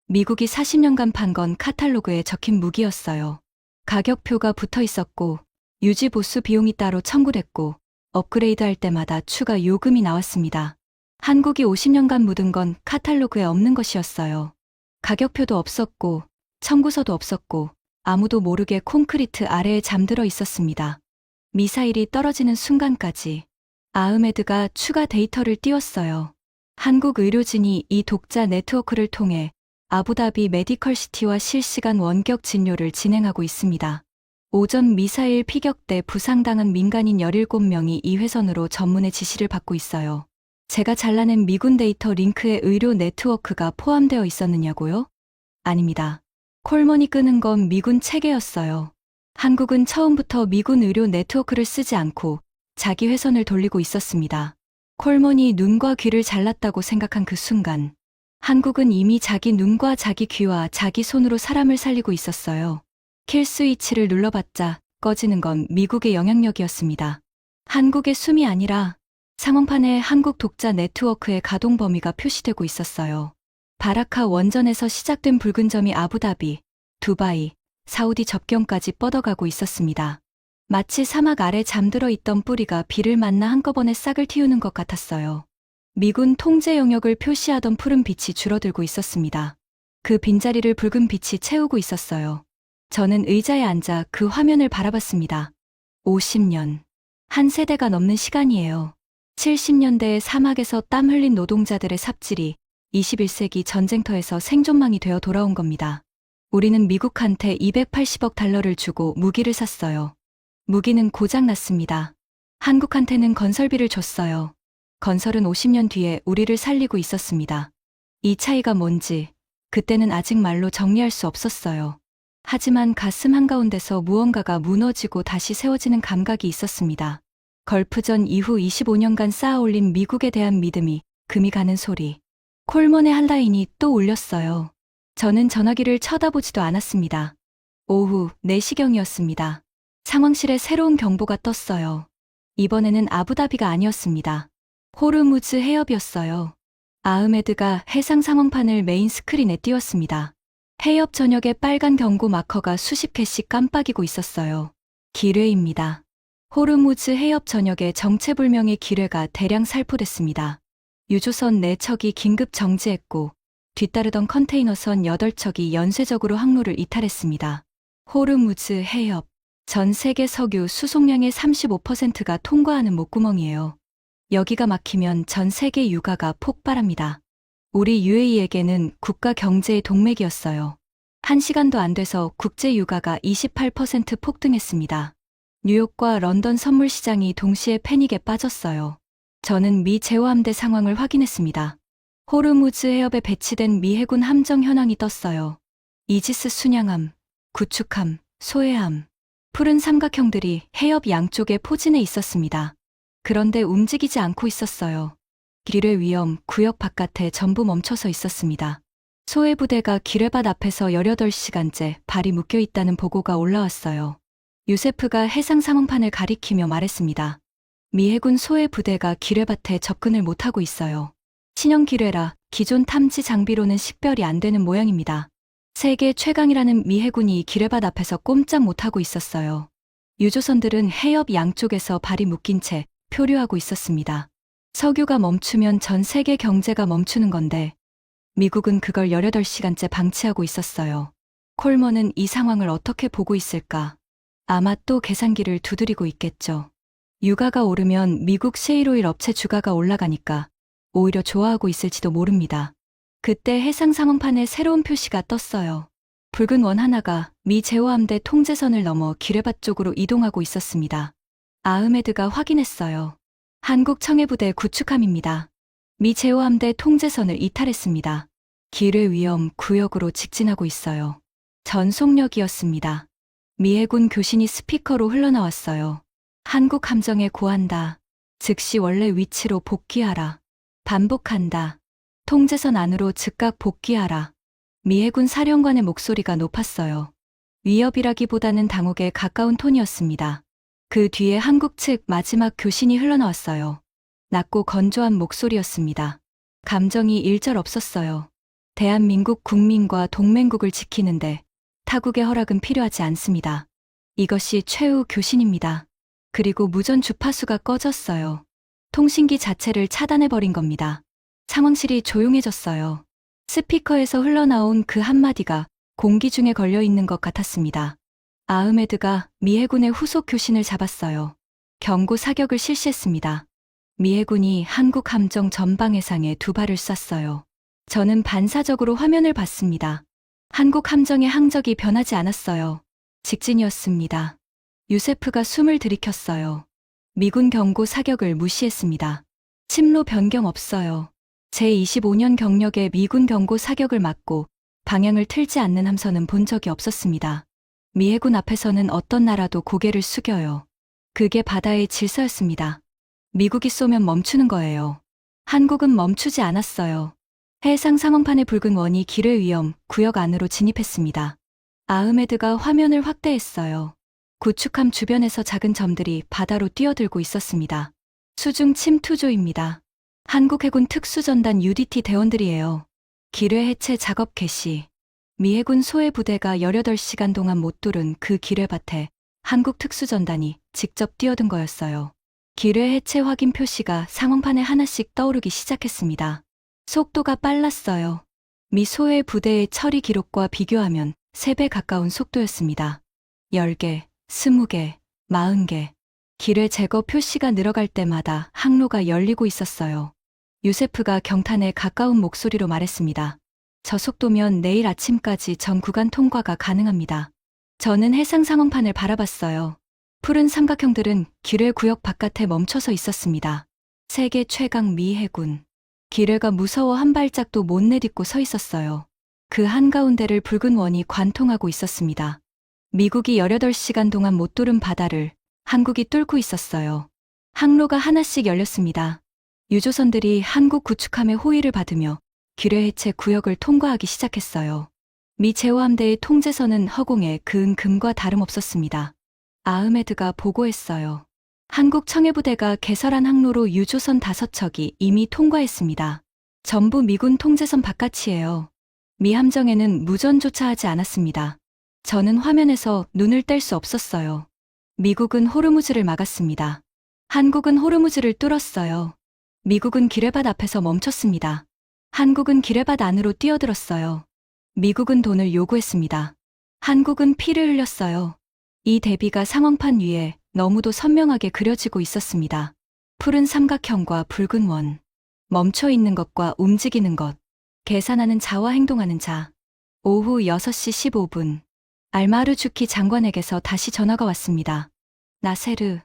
미국이 40년간 판 건 카탈로그에 적힌 무기였어요. 가격표가 붙어 있었고 유지 보수 비용이 따로 청구됐고 업그레이드 할 때마다 추가 요금이 나왔습니다. 한국이 50년간 묻은 건 카탈로그에 없는 것이었어요. 가격표도 없었고 청구서도 없었고 아무도 모르게 콘크리트 아래에 잠들어 있었습니다. 미사일이 떨어지는 순간까지 아흐메드가 추가 데이터를 띄웠어요. 한국 의료진이 이 독자 네트워크를 통해 아부다비 메디컬시티와 실시간 원격 진료를 진행하고 있습니다. 오전 미사일 피격 때 부상당한 민간인 17명이 이 회선으로 전문의 지시를 받고 있어요. 제가 잘라낸 미군 데이터 링크에 의료 네트워크가 포함되어 있었느냐고요? 아닙니다. 콜먼이 끄는 건 미군 체계였어요. 한국은 처음부터 미군 의료 네트워크를 쓰지 않고 자기 회선을 돌리고 있었습니다. 콜먼이 눈과 귀를 잘랐다고 생각한 그 순간, 한국은 이미 자기 눈과 자기 귀와 자기 손으로 사람을 살리고 있었어요. 킬 스위치를 눌러봤자 꺼지는 건 미국의 영향력이었습니다. 한국의 숨이 아니라 상황판에 한국 독자 네트워크의 가동 범위가 표시되고 있었어요. 바라카 원전에서 시작된 붉은 점이 아부다비, 두바이, 사우디 접경까지 뻗어가고 있었습니다. 마치 사막 아래 잠들어 있던 뿌리가 비를 맞나 한꺼번에 싹을 틔우는 것 같았어요. 미군 통제 영역을 표시하던 푸른 빛이 줄어들고 있었습니다. 그 빈자리를 붉은 빛이 채우고 있었어요. 저는 의자에 앉아 그 화면을 바라봤습니다. 50년. 한 세대가 넘는 시간이에요. 70년대의 사막에서 땀 흘린 노동자들의 삽질이 21세기 전쟁터에서 생존망이 되어 돌아온 겁니다. 우리는 미국한테 280억 달러를 주고 무기를 샀어요. 무기는 고장났습니다. 한국한테는 건설비를 줬어요. 건설은 50년 뒤에 우리를 살리고 있었습니다. 이 차이가 뭔지 그때는 아직 말로 정리할 수 없었어요. 하지만 가슴 한가운데서 무언가가 무너지고 다시 세워지는 감각이 있었습니다. 걸프전 이후 25년간 쌓아올린 미국에 대한 믿음이 금이 가는 소리. 콜먼의 한 라인이 또 울렸어요. 저는 전화기를 쳐다보지도 않았습니다. 오후 4시경이었습니다. 상황실에 새로운 경보가 떴어요. 이번에는 아부다비가 아니었습니다. 호르무즈 해협이었어요. 아흐메드가 해상 상황판을 메인 스크린에 띄웠습니다. 해협 전역에 빨간 경고 마커가 수십 개씩 깜빡이고 있었어요. 기뢰입니다. 호르무즈 해협 전역에 정체불명의 기뢰가 대량 살포됐습니다. 유조선 4척이 긴급 정지했고 뒤따르던 컨테이너선 8척이 연쇄적으로 항로를 이탈했습니다. 호르무즈 해협. 전 세계 석유 수송량의 35%가 통과하는 목구멍이에요. 여기가 막히면 전 세계 유가가 폭발합니다. 우리 UAE에게는 국가 경제의 동맥이었어요. 1시간도 안 돼서 국제 유가가 28% 폭등했습니다. 뉴욕과 런던 선물 시장이 동시에 패닉에 빠졌어요. 저는 미 제호함대 상황을 확인했습니다. 호르무즈 해협에 배치된 미 해군 함정 현황이 떴어요. 이지스 순양함, 구축함, 소해함, 푸른 삼각형들이 해협 양쪽에 포진해 있었습니다. 그런데 움직이지 않고 있었어요. 기뢰 위험 구역 바깥에 전부 멈춰서 있었습니다. 소해 부대가 기뢰밭 앞에서 18시간째 발이 묶여 있다는 보고가 올라왔어요. 유세프가 해상 상황판을 가리키며 말했습니다. 미 해군 소해 부대가 기뢰밭에 접근을 못하고 있어요. 신형 기뢰라 기존 탐지 장비로는 식별이 안 되는 모양입니다. 세계 최강이라는 미 해군이 기뢰밭 앞에서 꼼짝 못하고 있었어요. 유조선들은 해협 양쪽에서 발이 묶인 채 표류하고 있었습니다. 석유가 멈추면 전 세계 경제가 멈추는 건데 미국은 그걸 18시간째 방치하고 있었어요. 콜먼은 이 상황을 어떻게 보고 있을까? 아마 또 계산기를 두드리고 있겠죠. 유가가 오르면 미국 셰일오일 업체 주가가 올라가니까 오히려 좋아하고 있을지도 모릅니다. 그때 해상 상황판에 새로운 표시가 떴어요. 붉은 원 하나가 미 제호함대 통제선을 넘어 기뢰밭 쪽으로 이동하고 있었습니다. 아흐메드가 확인했어요. 한국 청해부대 구축함입니다. 미 제호함대 통제선을 이탈했습니다. 기뢰 위험 구역으로 직진하고 있어요. 전속력이었습니다. 미 해군 교신이 스피커로 흘러나왔어요. 한국 함정에 고한다. 즉시 원래 위치로 복귀하라. 반복한다. 통제선 안으로 즉각 복귀하라. 미 해군 사령관의 목소리가 높았어요. 위협이라기보다는 당혹에 가까운 톤이었습니다. 그 뒤에 한국 측 마지막 교신이 흘러나왔어요. 낮고 건조한 목소리였습니다. 감정이 일절 없었어요. 대한민국 국민과 동맹국을 지키는데 타국의 허락은 필요하지 않습니다. 이것이 최후 교신입니다. 그리고 무전 주파수가 꺼졌어요. 통신기 자체를 차단해버린 겁니다. 상황실이 조용해졌어요. 스피커에서 흘러나온 그 한마디가 공기 중에 걸려있는 것 같았습니다. 아흐메드가 미 해군의 후속 교신을 잡았어요. 경고 사격을 실시했습니다. 미 해군이 한국 함정 전방 해상에 2발을 쐈어요. 저는 반사적으로 화면을 봤습니다. 한국 함정의 항적이 변하지 않았어요. 직진이었습니다. 유세프가 숨을 들이켰어요. 미군 경고 사격을 무시했습니다. 침로 변경 없어요. 제25년 경력의 미군 경고 사격을 맞고 방향을 틀지 않는 함선은 본 적이 없었습니다. 미 해군 앞에서는 어떤 나라도 고개를 숙여요. 그게 바다의 질서였습니다. 미국이 쏘면 멈추는 거예요. 한국은 멈추지 않았어요. 해상 상황판의 붉은 원이 기뢰 위험 구역 안으로 진입했습니다. 아흐메드가 화면을 확대했어요. 구축함 주변에서 작은 점들이 바다로 뛰어들고 있었습니다. 수중 침투조입니다. 한국 해군 특수전단 UDT 대원들이에요. 기뢰 해체 작업 개시. 미 해군 소해 부대가 18시간 동안 못 뚫은 그 기뢰밭에 한국 특수전단이 직접 뛰어든 거였어요. 기뢰 해체 확인 표시가 상황판에 하나씩 떠오르기 시작했습니다. 속도가 빨랐어요. 미 소해 부대의 처리 기록과 비교하면 3배 가까운 속도였습니다. 10개, 20개, 40개. 기뢰 제거 표시가 늘어갈 때마다 항로가 열리고 있었어요. 유세프가 경탄에 가까운 목소리로 말했습니다. 저 속도면 내일 아침까지 전 구간 통과가 가능합니다. 저는 해상 상황판을 바라봤어요. 푸른 삼각형들은 기뢰 구역 바깥에 멈춰서 있었습니다. 세계 최강 미 해군. 기뢰가 무서워 한 발짝도 못 내딛고 서 있었어요. 그 한가운데를 붉은 원이 관통하고 있었습니다. 미국이 18시간 동안 못 뚫은 바다를 한국이 뚫고 있었어요. 항로가 하나씩 열렸습니다. 유조선들이 한국 구축함의 호위를 받으며 기뢰 해체 구역을 통과하기 시작했어요. 미 제호함대의 통제선은 허공에 그은 금과 다름없었습니다. 아흐메드가 보고했어요. 한국 청해부대가 개설한 항로로 유조선 5척이 이미 통과했습니다. 전부 미군 통제선 바깥이에요. 미 함정에는 무전조차 하지 않았습니다. 저는 화면에서 눈을 뗄 수 없었어요. 미국은 호르무즈를 막았습니다. 한국은 호르무즈를 뚫었어요. 미국은 기뢰밭 앞에서 멈췄습니다. 한국은 기뢰밭 안으로 뛰어들었어요. 미국은 돈을 요구했습니다. 한국은 피를 흘렸어요. 이 대비가 상황판 위에 너무도 선명하게 그려지고 있었습니다. 푸른 삼각형과 붉은 원. 멈춰 있는 것과 움직이는 것. 계산하는 자와 행동하는 자. 오후 6시 15분. 알마르주키 장관에게서 다시 전화가 왔습니다. 나세르,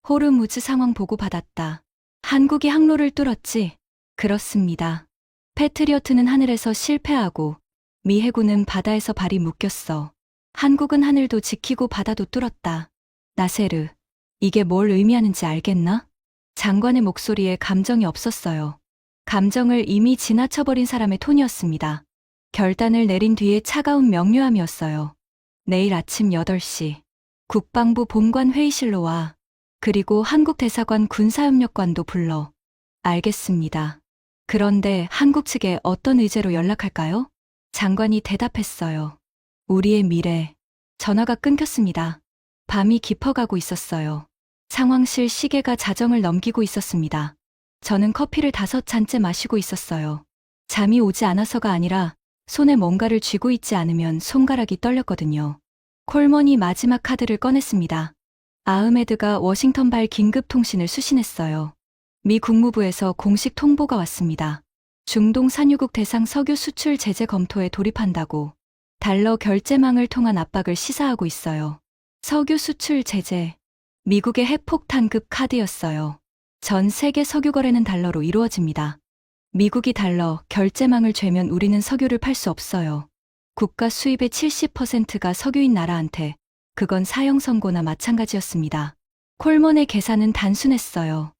호르무즈 상황 보고 받았다. 한국이 항로를 뚫었지? 그렇습니다. 패트리어트는 하늘에서 실패하고 미 해군은 바다에서 발이 묶였어. 한국은 하늘도 지키고 바다도 뚫었다. 나세르, 이게 뭘 의미하는지 알겠나? 장관의 목소리에 감정이 없었어요. 감정을 이미 지나쳐버린 사람의 톤이었습니다. 결단을 내린 뒤에 차가운 명료함이었어요. 내일 아침 8시 국방부 본관 회의실로 와. 그리고 한국 대사관 군사협력관도 불러. 알겠습니다. 그런데 한국 측에 어떤 의제로 연락할까요? 장관이 대답했어요. 우리의 미래. 전화가 끊겼습니다. 밤이 깊어가고 있었어요. 상황실 시계가 자정을 넘기고 있었습니다. 저는 커피를 5잔째 마시고 있었어요. 잠이 오지 않아서가 아니라 손에 뭔가를 쥐고 있지 않으면 손가락이 떨렸거든요. 콜먼이 마지막 카드를 꺼냈습니다. 아흐메드가 워싱턴발 긴급 통신을 수신했어요. 미 국무부에서 공식 통보가 왔습니다. 중동 산유국 대상 석유 수출 제재 검토에 돌입한다고 달러 결제망을 통한 압박을 시사하고 있어요. 석유 수출 제재. 미국의 핵폭탄급 카드였어요. 전 세계 석유 거래는 달러로 이루어집니다. 미국이 달러 결제망을 죄면 우리는 석유를 팔 수 없어요. 국가 수입의 70%가 석유인 나라한테 그건 사형 선고나 마찬가지였습니다. 콜먼의 계산은 단순했어요.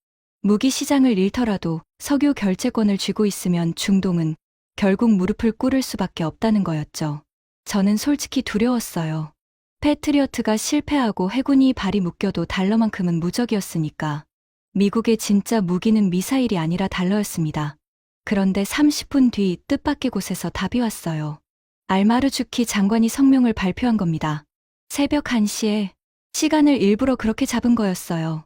무기 시장을 잃더라도 석유 결제권을 쥐고 있으면 중동은 결국 무릎을 꿇을 수밖에 없다는 거였죠. 저는 솔직히 두려웠어요. 패트리어트가 실패하고 해군이 발이 묶여도 달러만큼은 무적이었으니까. 미국의 진짜 무기는 미사일이 아니라 달러였습니다. 그런데 30분 뒤 뜻밖의 곳에서 답이 왔어요. 알마르주키 장관이 성명을 발표한 겁니다. 새벽 1시에 시간을 일부러 그렇게 잡은 거였어요.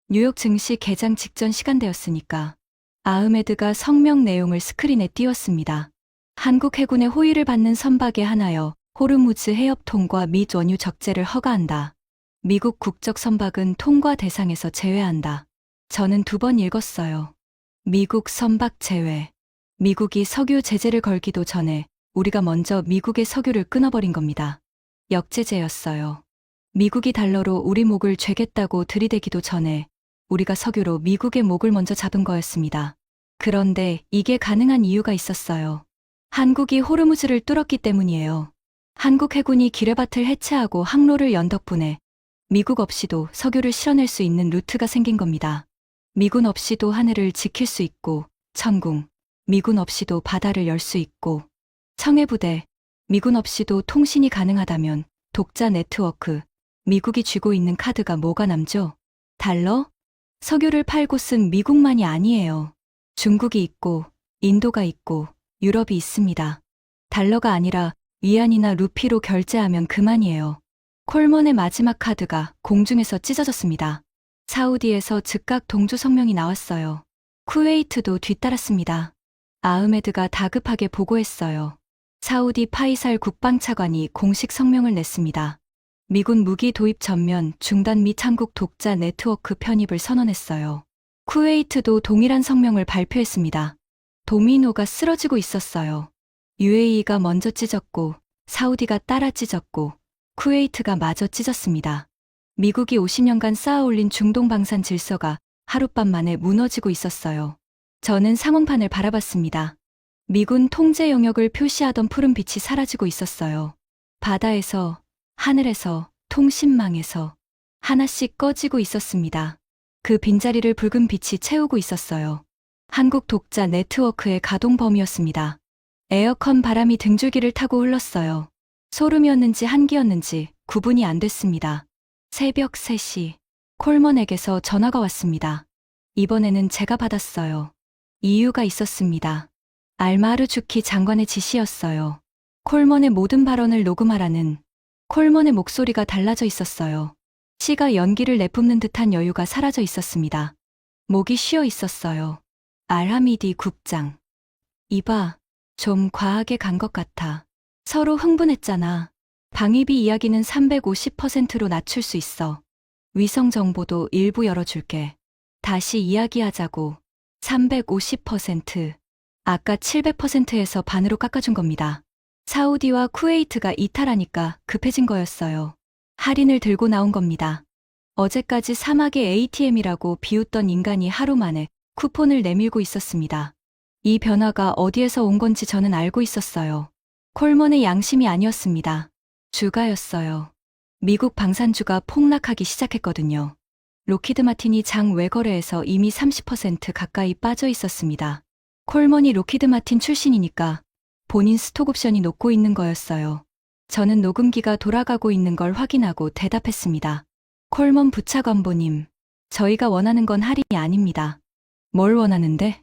뉴욕 증시 개장 직전 시간대였으니까. 아흐메드가 성명 내용을 스크린에 띄웠습니다. 한국 해군의 호위를 받는 선박에 한하여 호르무즈 해협 통과 및 원유 적재를 허가한다. 미국 국적 선박은 통과 대상에서 제외한다. 저는 2번 읽었어요. 미국 선박 제외. 미국이 석유 제재를 걸기도 전에 우리가 먼저 미국의 석유를 끊어버린 겁니다. 역제재였어요. 미국이 달러로 우리 목을 죄겠다고 들이대기도 전에 우리가 석유로 미국의 목을 먼저 잡은 거였습니다. 그런데 이게 가능한 이유가 있었어요. 한국이 호르무즈를 뚫었기 때문이에요. 한국 해군이 기뢰밭을 해체하고 항로를 연 덕분에 미국 없이도 석유를 실어낼 수 있는 루트가 생긴 겁니다. 미군 없이도 하늘을 지킬 수 있고, 천궁, 미군 없이도 바다를 열 수 있고, 청해부대, 미군 없이도 통신이 가능하다면 독자 네트워크, 미국이 쥐고 있는 카드가 뭐가 남죠? 달러? 석유를 팔 곳은 미국만이 아니에요. 중국이 있고, 인도가 있고, 유럽이 있습니다. 달러가 아니라 위안이나 루피로 결제하면 그만이에요. 콜먼의 마지막 카드가 공중에서 찢어졌습니다. 사우디에서 즉각 동조 성명이 나왔어요. 쿠웨이트도 뒤따랐습니다. 아흐메드가 다급하게 보고했어요. 사우디 파이살 국방차관이 공식 성명을 냈습니다. 미군 무기 도입 전면 중단 및 한국 독자 네트워크 편입을 선언했어요. 쿠웨이트도 동일한 성명을 발표했습니다. 도미노가 쓰러지고 있었어요. UAE가 먼저 찢었고, 사우디가 따라 찢었고, 쿠웨이트가 마저 찢었습니다. 미국이 50년간 쌓아올린 중동 방산 질서가 하룻밤 만에 무너지고 있었어요. 저는 상황판을 바라봤습니다. 미군 통제 영역을 표시하던 푸른 빛이 사라지고 있었어요. 바다에서, 하늘에서, 통신망에서 하나씩 꺼지고 있었습니다. 그 빈자리를 붉은 빛이 채우고 있었어요. 한국 독자 네트워크의 가동 범위였습니다. 에어컨 바람이 등줄기를 타고 흘렀어요. 소름이었는지 한기였는지 구분이 안 됐습니다. 새벽 3시, 콜먼에게서 전화가 왔습니다. 이번에는 제가 받았어요. 이유가 있었습니다. 알마르주키 장관의 지시였어요. 콜먼의 모든 발언을 녹음하라는. 콜먼의 목소리가 달라져 있었어요. 시가 연기를 내뿜는 듯한 여유가 사라져 있었습니다. 목이 쉬어 있었어요. 알하미디 국장. 이봐, 좀 과하게 간 것 같아. 서로 흥분했잖아. 방위비 이야기는 350%로 낮출 수 있어. 위성 정보도 일부 열어줄게. 다시 이야기하자고. 350%. 아까 700%에서 반으로 깎아준 겁니다. 사우디와 쿠웨이트가 이탈하니까 급해진 거였어요. 할인을 들고 나온 겁니다. 어제까지 사막의 ATM이라고 비웃던 인간이 하루 만에 쿠폰을 내밀고 있었습니다. 이 변화가 어디에서 온 건지 저는 알고 있었어요. 콜먼의 양심이 아니었습니다. 주가였어요. 미국 방산주가 폭락하기 시작했거든요. 로키드 마틴이 장 외거래에서 이미 30% 가까이 빠져 있었습니다. 콜먼이 로키드 마틴 출신이니까 본인 스톡옵션이 녹고 있는 거였어요. 저는 녹음기가 돌아가고 있는 걸 확인하고 대답했습니다. 콜먼 부차관보님, 저희가 원하는 건 할인이 아닙니다. 뭘 원하는데?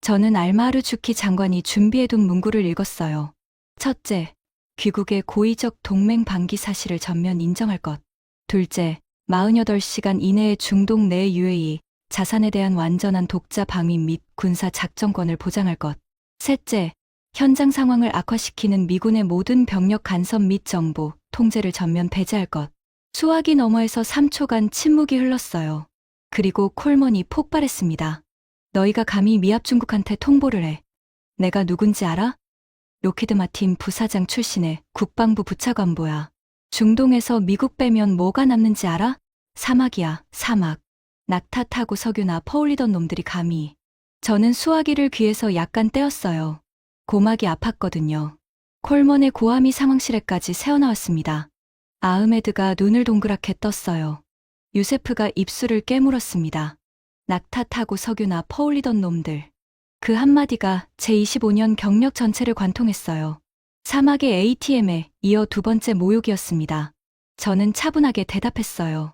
저는 알마르주키 장관이 준비해둔 문구를 읽었어요. 첫째, 귀국의 고의적 동맹 방기 사실을 전면 인정할 것. 둘째, 48시간 이내에 중동 내 UAE 자산에 대한 완전한 독자 방위 및 군사 작전권을 보장할 것. 셋째, 현장 상황을 악화시키는 미군의 모든 병력 간섭 및 정보, 통제를 전면 배제할 것. 수화기 너머에서 3초간 침묵이 흘렀어요. 그리고 콜먼이 폭발했습니다. 너희가 감히 미합 중국한테 통보를 해. 내가 누군지 알아? 로키드 마틴 부사장 출신의 국방부 부차관보야. 중동에서 미국 빼면 뭐가 남는지 알아? 사막이야, 사막. 낙타 타고 석유나 퍼올리던 놈들이 감히. 저는 수화기를 귀에서 약간 떼었어요. 고막이 아팠거든요. 콜먼의 고함이 상황실에까지 새어나왔습니다. 아흐메드가 눈을 동그랗게 떴어요. 유세프가 입술을 깨물었습니다. 낙타 타고 석유나 퍼올리던 놈들. 그 한마디가 제25년 경력 전체를 관통했어요. 사막의 ATM에 이어 두 번째 모욕이었습니다. 저는 차분하게 대답했어요.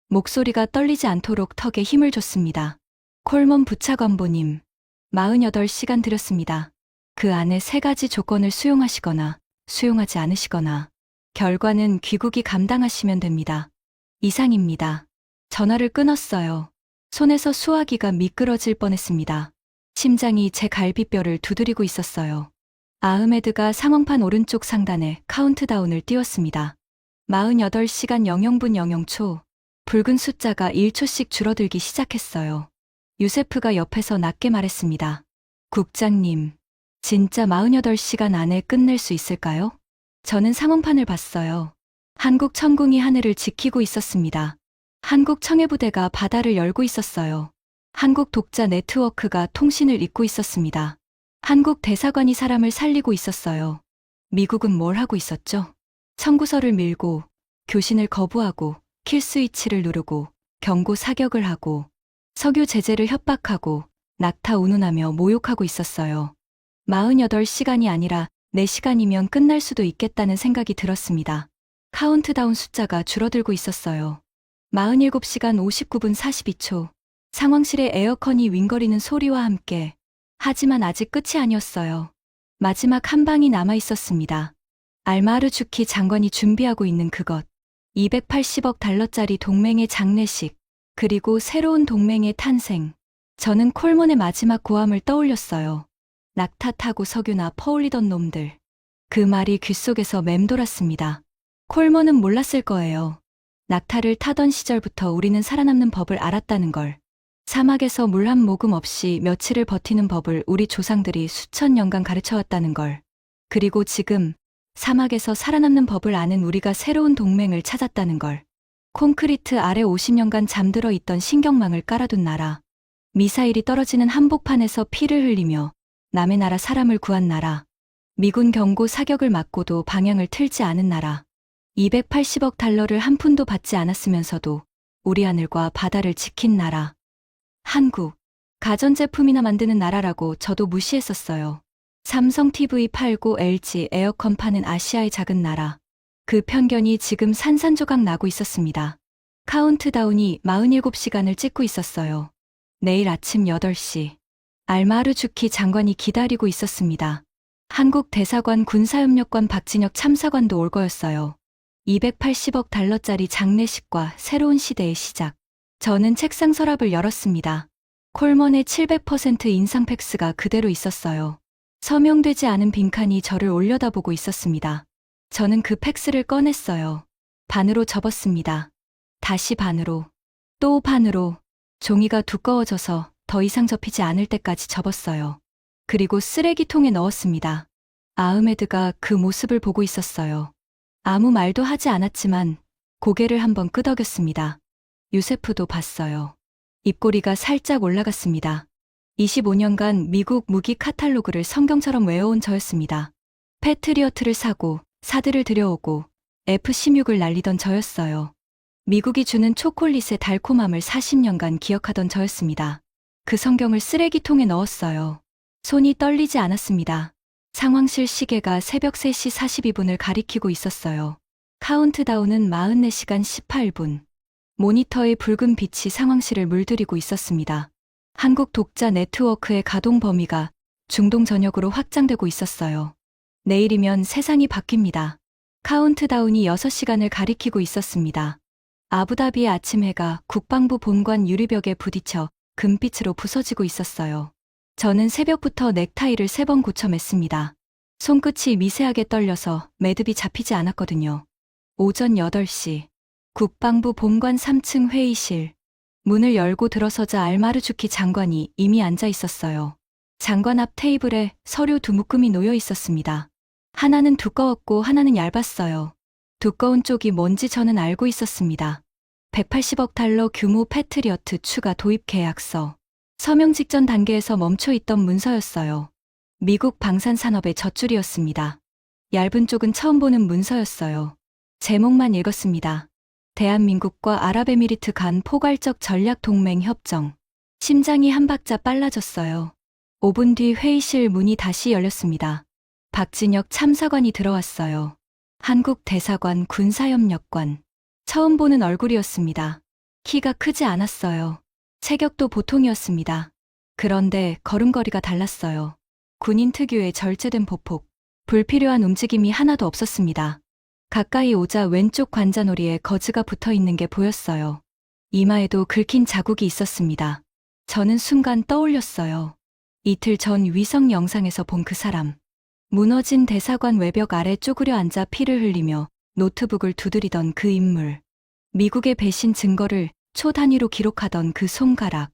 목소리가 떨리지 않도록 턱에 힘을 줬습니다. 콜먼 부차관보님, 48시간 드렸습니다. 그 안에 3가지 조건을 수용하시거나 수용하지 않으시거나 결과는 귀국이 감당하시면 됩니다. 이상입니다. 전화를 끊었어요. 손에서 수화기가 미끄러질 뻔했습니다. 심장이 제 갈비뼈를 두드리고 있었어요. 아흐메드가 상황판 오른쪽 상단에 카운트다운을 띄웠습니다. 48시간 00분 00초. 붉은 숫자가 1초씩 줄어들기 시작했어요. 유세프가 옆에서 낮게 말했습니다. 국장님, 진짜 48시간 안에 끝낼 수 있을까요? 저는 상황판을 봤어요. 한국 천궁이 하늘을 지키고 있었습니다. 한국 청해부대가 바다를 열고 있었어요. 한국 독자 네트워크가 통신을 잇고 있었습니다. 한국 대사관이 사람을 살리고 있었어요. 미국은 뭘 하고 있었죠? 청구서를 밀고, 교신을 거부하고, 킬스위치를 누르고, 경고 사격을 하고, 석유 제재를 협박하고, 낙타 운운하며 모욕하고 있었어요. 48시간이 아니라 4시간이면 끝날 수도 있겠다는 생각이 들었습니다. 카운트다운 숫자가 줄어들고 있었어요. 47시간 59분 42초. 상황실의 에어컨이 윙거리는 소리와 함께. 하지만 아직 끝이 아니었어요. 마지막 한 방이 남아 있었습니다. 알마르주키 장관이 준비하고 있는 그것. 280억 달러짜리 동맹의 장례식. 그리고 새로운 동맹의 탄생. 저는 콜먼의 마지막 고함을 떠올렸어요. 낙타 타고 석유나 퍼올리던 놈들. 그 말이 귓속에서 맴돌았습니다. 콜먼은 몰랐을 거예요. 낙타를 타던 시절부터 우리는 살아남는 법을 알았다는 걸. 사막에서 물 한 모금 없이 며칠을 버티는 법을 우리 조상들이 수천 년간 가르쳐왔다는 걸. 그리고 지금 사막에서 살아남는 법을 아는 우리가 새로운 동맹을 찾았다는 걸. 콘크리트 아래 50년간 잠들어 있던 신경망을 깔아둔 나라. 미사일이 떨어지는 한복판에서 피를 흘리며 남의 나라 사람을 구한 나라. 미군 경고 사격을 맞고도 방향을 틀지 않은 나라. 280억 달러를 한 푼도 받지 않았으면서도 우리 하늘과 바다를 지킨 나라. 한국. 가전제품이나 만드는 나라라고 저도 무시했었어요. 삼성 TV 팔고 LG 에어컨 파는 아시아의 작은 나라. 그 편견이 지금 산산조각 나고 있었습니다. 카운트다운이 47시간을 찍고 있었어요. 내일 아침 8시. 알마르주키 장관이 기다리고 있었습니다. 한국 대사관 군사협력관 박진혁 참사관도 올 거였어요. 280억 달러짜리 장례식과 새로운 시대의 시작. 저는 책상 서랍을 열었습니다. 콜먼의 700% 인상 팩스가 그대로 있었어요. 서명되지 않은 빈칸이 저를 올려다보고 있었습니다. 저는 그 팩스를 꺼냈어요. 반으로 접었습니다. 다시 반으로. 또 반으로. 종이가 두꺼워져서 더 이상 접히지 않을 때까지 접었어요. 그리고 쓰레기통에 넣었습니다. 아흐메드가 그 모습을 보고 있었어요. 아무 말도 하지 않았지만 고개를 한번 끄덕였습니다. 유세프도 봤어요. 입꼬리가 살짝 올라갔습니다. 25년간 미국 무기 카탈로그를 성경처럼 외워온 저였습니다. 패트리어트를 사고 사드를 들여오고 F-16을 날리던 저였어요. 미국이 주는 초콜릿의 달콤함을 40년간 기억하던 저였습니다. 그 성경을 쓰레기통에 넣었어요. 손이 떨리지 않았습니다. 상황실 시계가 새벽 3시 42분을 가리키고 있었어요. 카운트다운은 44시간 18분. 모니터의 붉은 빛이 상황실을 물들이고 있었습니다. 한국 독자 네트워크의 가동 범위가 중동 전역으로 확장되고 있었어요. 내일이면 세상이 바뀝니다. 카운트다운이 6시간을 가리키고 있었습니다. 아부다비의 아침 해가 국방부 본관 유리벽에 부딪혀 금빛으로 부서지고 있었어요. 저는 새벽부터 넥타이를 3번 고쳐 맸습니다. 손끝이 미세하게 떨려서 매듭이 잡히지 않았거든요. 오전 8시. 국방부 본관 3층 회의실. 문을 열고 들어서자 알마르주키 장관이 이미 앉아 있었어요. 장관 앞 테이블에 서류 2묶음이 놓여 있었습니다. 하나는 두꺼웠고 하나는 얇았어요. 두꺼운 쪽이 뭔지 저는 알고 있었습니다. 180억 달러 규모 패트리어트 추가 도입 계약서. 서명 직전 단계에서 멈춰 있던 문서였어요. 미국 방산산업의 젖줄이었습니다. 얇은 쪽은 처음 보는 문서였어요. 제목만 읽었습니다. 대한민국과 아랍에미리트 간 포괄적 전략 동맹 협정. 심장이 한 박자 빨라졌어요. 5분 뒤 회의실 문이 다시 열렸습니다. 박진혁 참사관이 들어왔어요. 한국 대사관 군사협력관. 처음 보는 얼굴이었습니다. 키가 크지 않았어요. 체격도 보통이었습니다. 그런데 걸음걸이가 달랐어요. 군인 특유의 절제된 보폭, 불필요한 움직임이 하나도 없었습니다. 가까이 오자 왼쪽 관자놀이에 거즈가 붙어 있는 게 보였어요. 이마에도 긁힌 자국이 있었습니다. 저는 순간 떠올렸어요. 이틀 전 위성 영상에서 본 그 사람. 무너진 대사관 외벽 아래 쪼그려 앉아 피를 흘리며 노트북을 두드리던 그 인물. 미국의 배신 증거를 초 단위로 기록하던 그 손가락.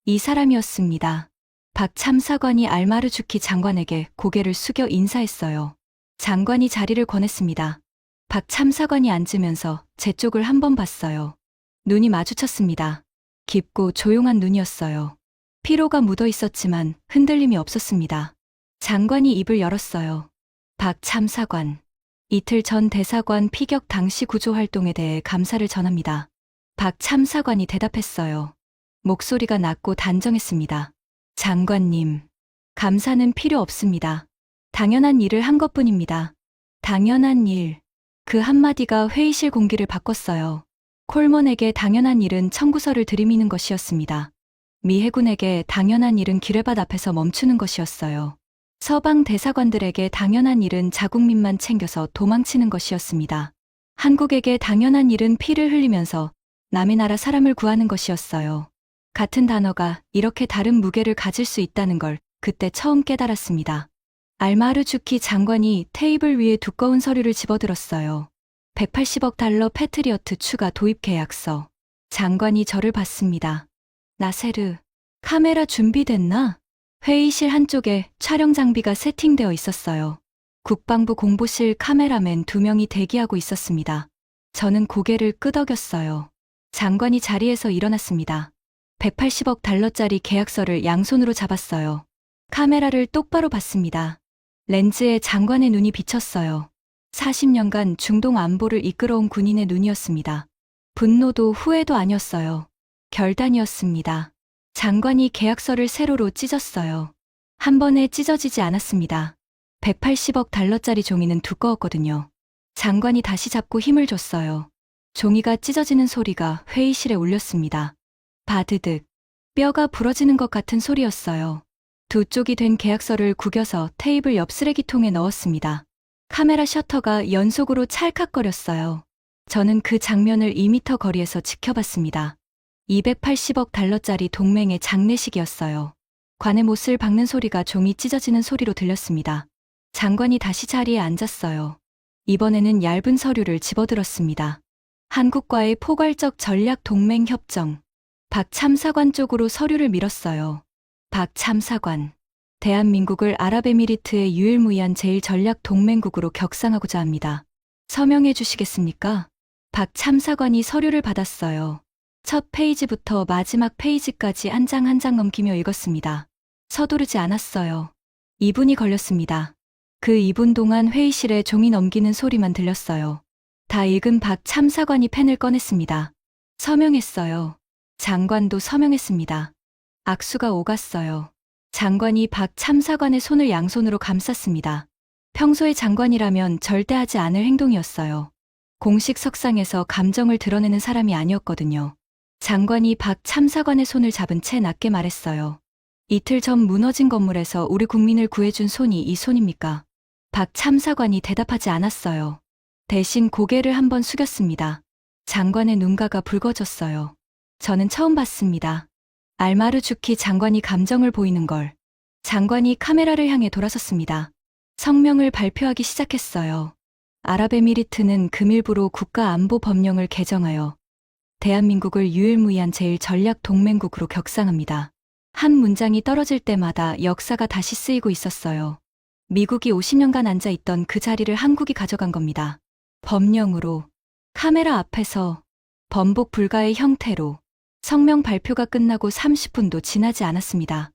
이 사람이었습니다. 박 참사관이 알마르주키 장관에게 고개를 숙여 인사했어요. 장관이 자리를 권했습니다. 박 참사관이 앉으면서 제 쪽을 한번 봤어요. 눈이 마주쳤습니다. 깊고 조용한 눈이었어요. 피로가 묻어 있었지만 흔들림이 없었습니다. 장관이 입을 열었어요. 박 참사관. 이틀 전 대사관 피격 당시 구조 활동에 대해 감사를 전합니다. 박 참사관이 대답했어요. 목소리가 낮고 단정했습니다. 장관님, 감사는 필요 없습니다. 당연한 일을 한 것뿐입니다. 당연한 일. 그 한마디가 회의실 공기를 바꿨어요. 콜먼에게 당연한 일은 청구서를 들이미는 것이었습니다. 미 해군에게 당연한 일은 기뢰밭 앞에서 멈추는 것이었어요. 서방 대사관들에게 당연한 일은 자국민만 챙겨서 도망치는 것이었습니다. 한국에게 당연한 일은 피를 흘리면서 남의 나라 사람을 구하는 것이었어요. 같은 단어가 이렇게 다른 무게를 가질 수 있다는 걸 그때 처음 깨달았습니다. 알마르주키 장관이 테이블 위에 두꺼운 서류를 집어들었어요. 180억 달러 패트리어트 추가 도입 계약서. 장관이 저를 봤습니다. 나세르, 카메라 준비됐나? 회의실 한쪽에 촬영 장비가 세팅되어 있었어요. 국방부 공보실 카메라맨 2명이 대기하고 있었습니다. 저는 고개를 끄덕였어요. 장관이 자리에서 일어났습니다. 180억 달러짜리 계약서를 양손으로 잡았어요. 카메라를 똑바로 봤습니다. 렌즈에 장관의 눈이 비쳤어요. 40년간 중동 안보를 이끌어온 군인의 눈이었습니다. 분노도 후회도 아니었어요. 결단이었습니다. 장관이 계약서를 세로로 찢었어요. 한 번에 찢어지지 않았습니다. 180억 달러짜리 종이는 두꺼웠거든요. 장관이 다시 잡고 힘을 줬어요. 종이가 찢어지는 소리가 회의실에 울렸습니다. 바드득. 뼈가 부러지는 것 같은 소리였어요. 두 쪽이 된 계약서를 구겨서 테이블 옆 쓰레기통에 넣었습니다. 카메라 셔터가 연속으로 찰칵거렸어요. 저는 그 장면을 2미터 거리에서 지켜봤습니다. 280억 달러짜리 동맹의 장례식이었어요. 관의 못을 박는 소리가 종이 찢어지는 소리로 들렸습니다. 장관이 다시 자리에 앉았어요. 이번에는 얇은 서류를 집어들었습니다. 한국과의 포괄적 전략 동맹 협정. 박 참사관 쪽으로 서류를 밀었어요. 박 참사관. 대한민국을 아랍에미리트의 유일무이한 제1전략 동맹국으로 격상하고자 합니다. 서명해 주시겠습니까? 박 참사관이 서류를 받았어요. 첫 페이지부터 마지막 페이지까지 한 장 한 장 넘기며 읽었습니다. 서두르지 않았어요. 2분이 걸렸습니다. 그 2분 동안 회의실에 종이 넘기는 소리만 들렸어요. 다 읽은 박 참사관이 펜을 꺼냈습니다. 서명했어요. 장관도 서명했습니다. 악수가 오갔어요. 장관이 박 참사관의 손을 양손으로 감쌌습니다. 평소의 장관이라면 절대 하지 않을 행동이었어요. 공식 석상에서 감정을 드러내는 사람이 아니었거든요. 장관이 박 참사관의 손을 잡은 채 낮게 말했어요. 이틀 전 무너진 건물에서 우리 국민을 구해준 손이 이 손입니까? 박 참사관이 대답하지 않았어요. 대신 고개를 한번 숙였습니다. 장관의 눈가가 붉어졌어요. 저는 처음 봤습니다. 알마르주키 장관이 감정을 보이는 걸. 장관이 카메라를 향해 돌아섰습니다. 성명을 발표하기 시작했어요. 아랍에미리트는 금일부로 국가안보법령을 개정하여 대한민국을 유일무이한 제1전략동맹국으로 격상합니다. 한 문장이 떨어질 때마다 역사가 다시 쓰이고 있었어요. 미국이 50년간 앉아있던 그 자리를 한국이 가져간 겁니다. 법령으로, 카메라 앞에서, 번복 불가의 형태로. 성명 발표가 끝나고 30분도 지나지 않았습니다.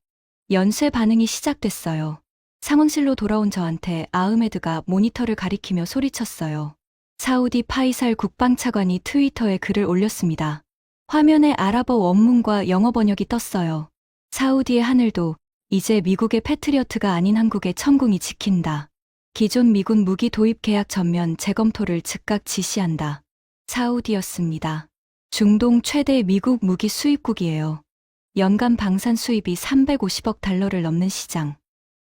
연쇄 반응이 시작됐어요. 상황실로 돌아온 저한테 아흐메드가 모니터를 가리키며 소리쳤어요. 사우디 파이살 국방차관이 트위터에 글을 올렸습니다. 화면에 아랍어 원문과 영어 번역이 떴어요. 사우디의 하늘도 이제 미국의 패트리어트가 아닌 한국의 천궁이 지킨다. 기존 미군 무기 도입 계약 전면 재검토를 즉각 지시한다. 사우디였습니다. 중동 최대 미국 무기 수입국이에요. 연간 방산 수입이 350억 달러를 넘는 시장.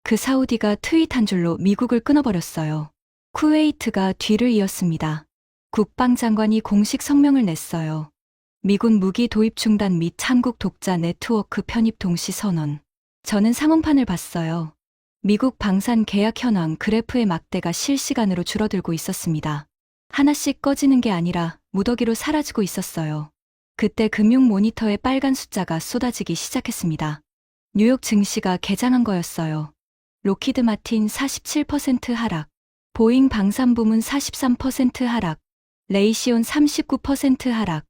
그 사우디가 트윗한 줄로 미국을 끊어버렸어요. 쿠웨이트가 뒤를 이었습니다. 국방장관이 공식 성명을 냈어요. 미군 무기 도입 중단 및 한국 독자 네트워크 편입 동시 선언. 저는 상황판을 봤어요. 미국 방산 계약 현황 그래프의 막대가 실시간으로 줄어들고 있었습니다. 하나씩 꺼지는 게 아니라 무더기로 사라지고 있었어요. 그때 금융 모니터에 빨간 숫자가 쏟아지기 시작했습니다. 뉴욕 증시가 개장한 거였어요. 로키드 마틴 47% 하락, 보잉 방산부문 43% 하락, 레이시온 39% 하락,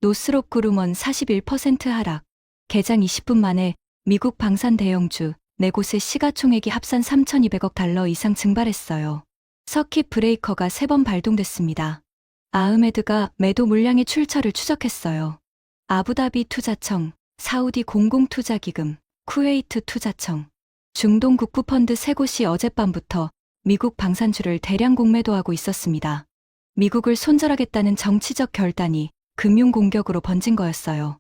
노스롭 그루먼 41% 하락. 개장 20분 만에 미국 방산 대형주 4곳의 시가총액이 합산 3,200억 달러 이상 증발했어요. 서킷 브레이커가 3번 발동됐습니다. 아흐메드가 매도 물량의 출처를 추적했어요. 아부다비 투자청, 사우디 공공투자기금, 쿠웨이트 투자청, 중동 국부펀드 3곳이 어젯밤부터 미국 방산주를 대량 공매도하고 있었습니다. 미국을 손절하겠다는 정치적 결단이 금융 공격으로 번진 거였어요.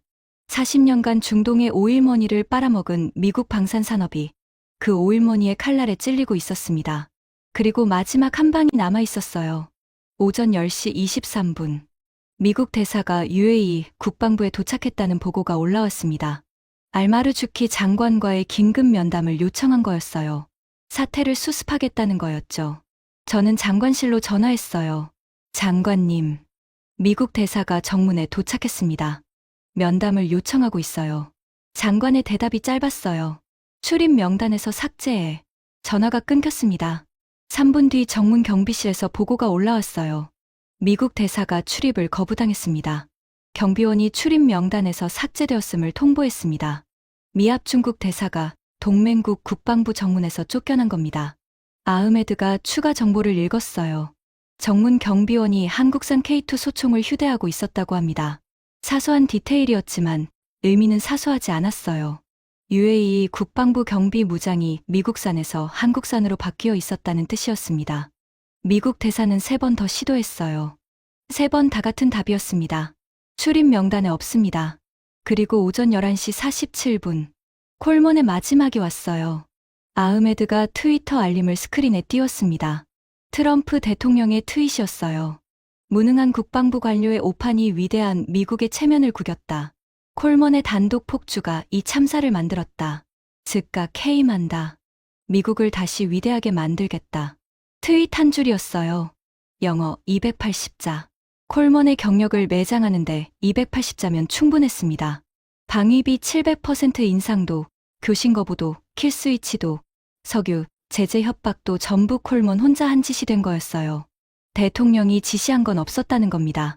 40년간 중동의 오일머니를 빨아먹은 미국 방산 산업이 그 오일머니의 칼날에 찔리고 있었습니다. 그리고 마지막 한 방이 남아 있었어요. 오전 10시 23분. 미국 대사가 UAE 국방부에 도착했다는 보고가 올라왔습니다. 알마르주키 장관과의 긴급 면담을 요청한 거였어요. 사태를 수습하겠다는 거였죠. 저는 장관실로 전화했어요. 장관님, 미국 대사가 정문에 도착했습니다. 면담을 요청하고 있어요. 장관의 대답이 짧았어요. 출입 명단에서 삭제해. 전화가 끊겼습니다. 3분 뒤 정문 경비실에서 보고가 올라왔어요. 미국 대사가 출입을 거부당했습니다. 경비원이 출입 명단에서 삭제되었음을 통보했습니다. 미합 중국 대사가 동맹국 국방부 정문에서 쫓겨난 겁니다. 아흐메드가 추가 정보를 읽었어요. 정문 경비원이 한국산 K2 소총을 휴대하고 있었다고 합니다. 사소한 디테일이었지만 의미는 사소하지 않았어요. UAE 국방부 경비 무장이 미국산에서 한국산으로 바뀌어 있었다는 뜻이었습니다. 미국 대사는 3번 더 시도했어요. 3번 다 같은 답이었습니다. 출입 명단에 없습니다. 그리고 오전 11시 47분. 콜먼의 마지막이 왔어요. 아흐메드가 트위터 알림을 스크린에 띄웠습니다. 트럼프 대통령의 트윗이었어요. 무능한 국방부 관료의 오판이 위대한 미국의 체면을 구겼다. 콜먼의 단독 폭주가 이 참사를 만들었다. 즉각 해임한다. 미국을 다시 위대하게 만들겠다. 트윗 한 줄이었어요. 영어 280자. 콜먼의 경력을 매장하는데 280자면 충분했습니다. 방위비 700% 인상도, 교신 거부도, 킬스위치도, 석유, 제재 협박도 전부 콜먼 혼자 한 짓이 된 거였어요. 대통령이 지시한 건 없었다는 겁니다.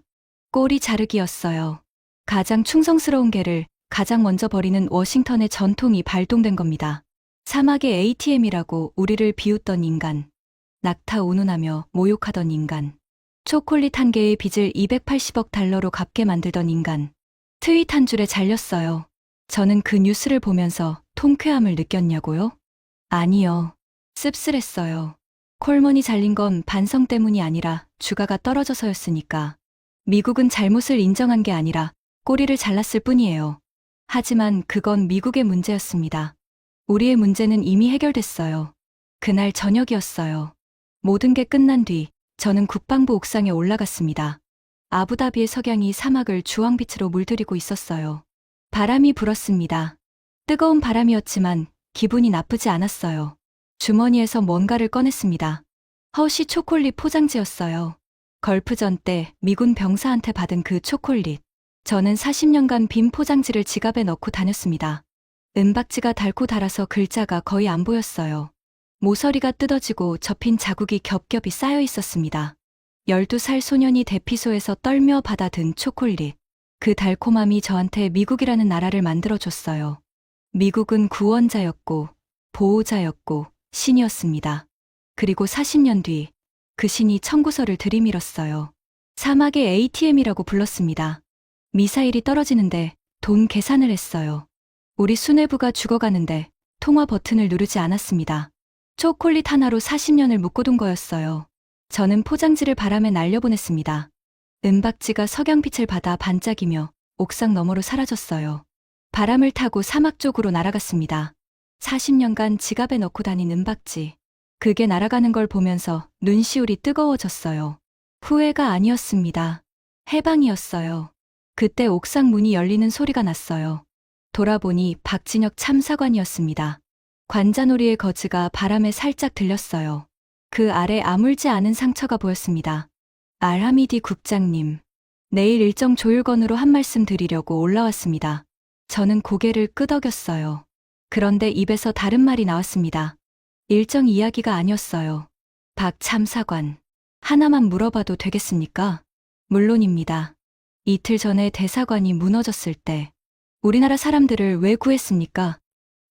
꼬리 자르기였어요. 가장 충성스러운 개를 가장 먼저 버리는 워싱턴의 전통이 발동된 겁니다. 사막의 ATM이라고 우리를 비웃던 인간. 낙타 운운하며 모욕하던 인간. 초콜릿 한 개의 빚을 280억 달러로 갚게 만들던 인간. 트윗 한 줄에 잘렸어요. 저는 그 뉴스를 보면서 통쾌함을 느꼈냐고요? 아니요. 씁쓸했어요. 콜먼이 잘린 건 반성 때문이 아니라 주가가 떨어져서였으니까. 미국은 잘못을 인정한 게 아니라 꼬리를 잘랐을 뿐이에요. 하지만 그건 미국의 문제였습니다. 우리의 문제는 이미 해결됐어요. 그날 저녁이었어요. 모든 게 끝난 뒤 저는 국방부 옥상에 올라갔습니다. 아부다비의 석양이 사막을 주황빛으로 물들이고 있었어요. 바람이 불었습니다. 뜨거운 바람이었지만 기분이 나쁘지 않았어요. 주머니에서 뭔가를 꺼냈습니다. 허쉬 초콜릿 포장지였어요. 걸프전 때 미군 병사한테 받은 그 초콜릿. 저는 40년간 빈 포장지를 지갑에 넣고 다녔습니다. 은박지가 닳고 닳아서 글자가 거의 안 보였어요. 모서리가 뜯어지고 접힌 자국이 겹겹이 쌓여 있었습니다. 12살 소년이 대피소에서 떨며 받아든 초콜릿. 그 달콤함이 저한테 미국이라는 나라를 만들어줬어요. 미국은 구원자였고 보호자였고 신이었습니다. 그리고 40년 뒤 그 신이 청구서를 들이밀었어요. 사막의 ATM이라고 불렀습니다. 미사일이 떨어지는데 돈 계산을 했어요. 우리 수뇌부가 죽어가는데 통화 버튼을 누르지 않았습니다. 초콜릿 하나로 40년을 묶어둔 거였어요. 저는 포장지를 바람에 날려보냈습니다. 은박지가 석양빛을 받아 반짝이며 옥상 너머로 사라졌어요. 바람을 타고 사막 쪽으로 날아갔습니다. 40년간 지갑에 넣고 다닌 은박지. 그게 날아가는 걸 보면서 눈시울이 뜨거워졌어요. 후회가 아니었습니다. 해방이었어요. 그때 옥상 문이 열리는 소리가 났어요. 돌아보니 박진혁 참사관이었습니다. 관자놀이의 거즈가 바람에 살짝 들렸어요. 그 아래 아물지 않은 상처가 보였습니다. 알하미디 국장님, 내일 일정 조율건으로 한 말씀 드리려고 올라왔습니다. 저는 고개를 끄덕였어요. 그런데 입에서 다른 말이 나왔습니다. 일정 이야기가 아니었어요. 박 참사관, 하나만 물어봐도 되겠습니까? 물론입니다. 이틀 전에 대사관이 무너졌을 때 우리나라 사람들을 왜 구했습니까?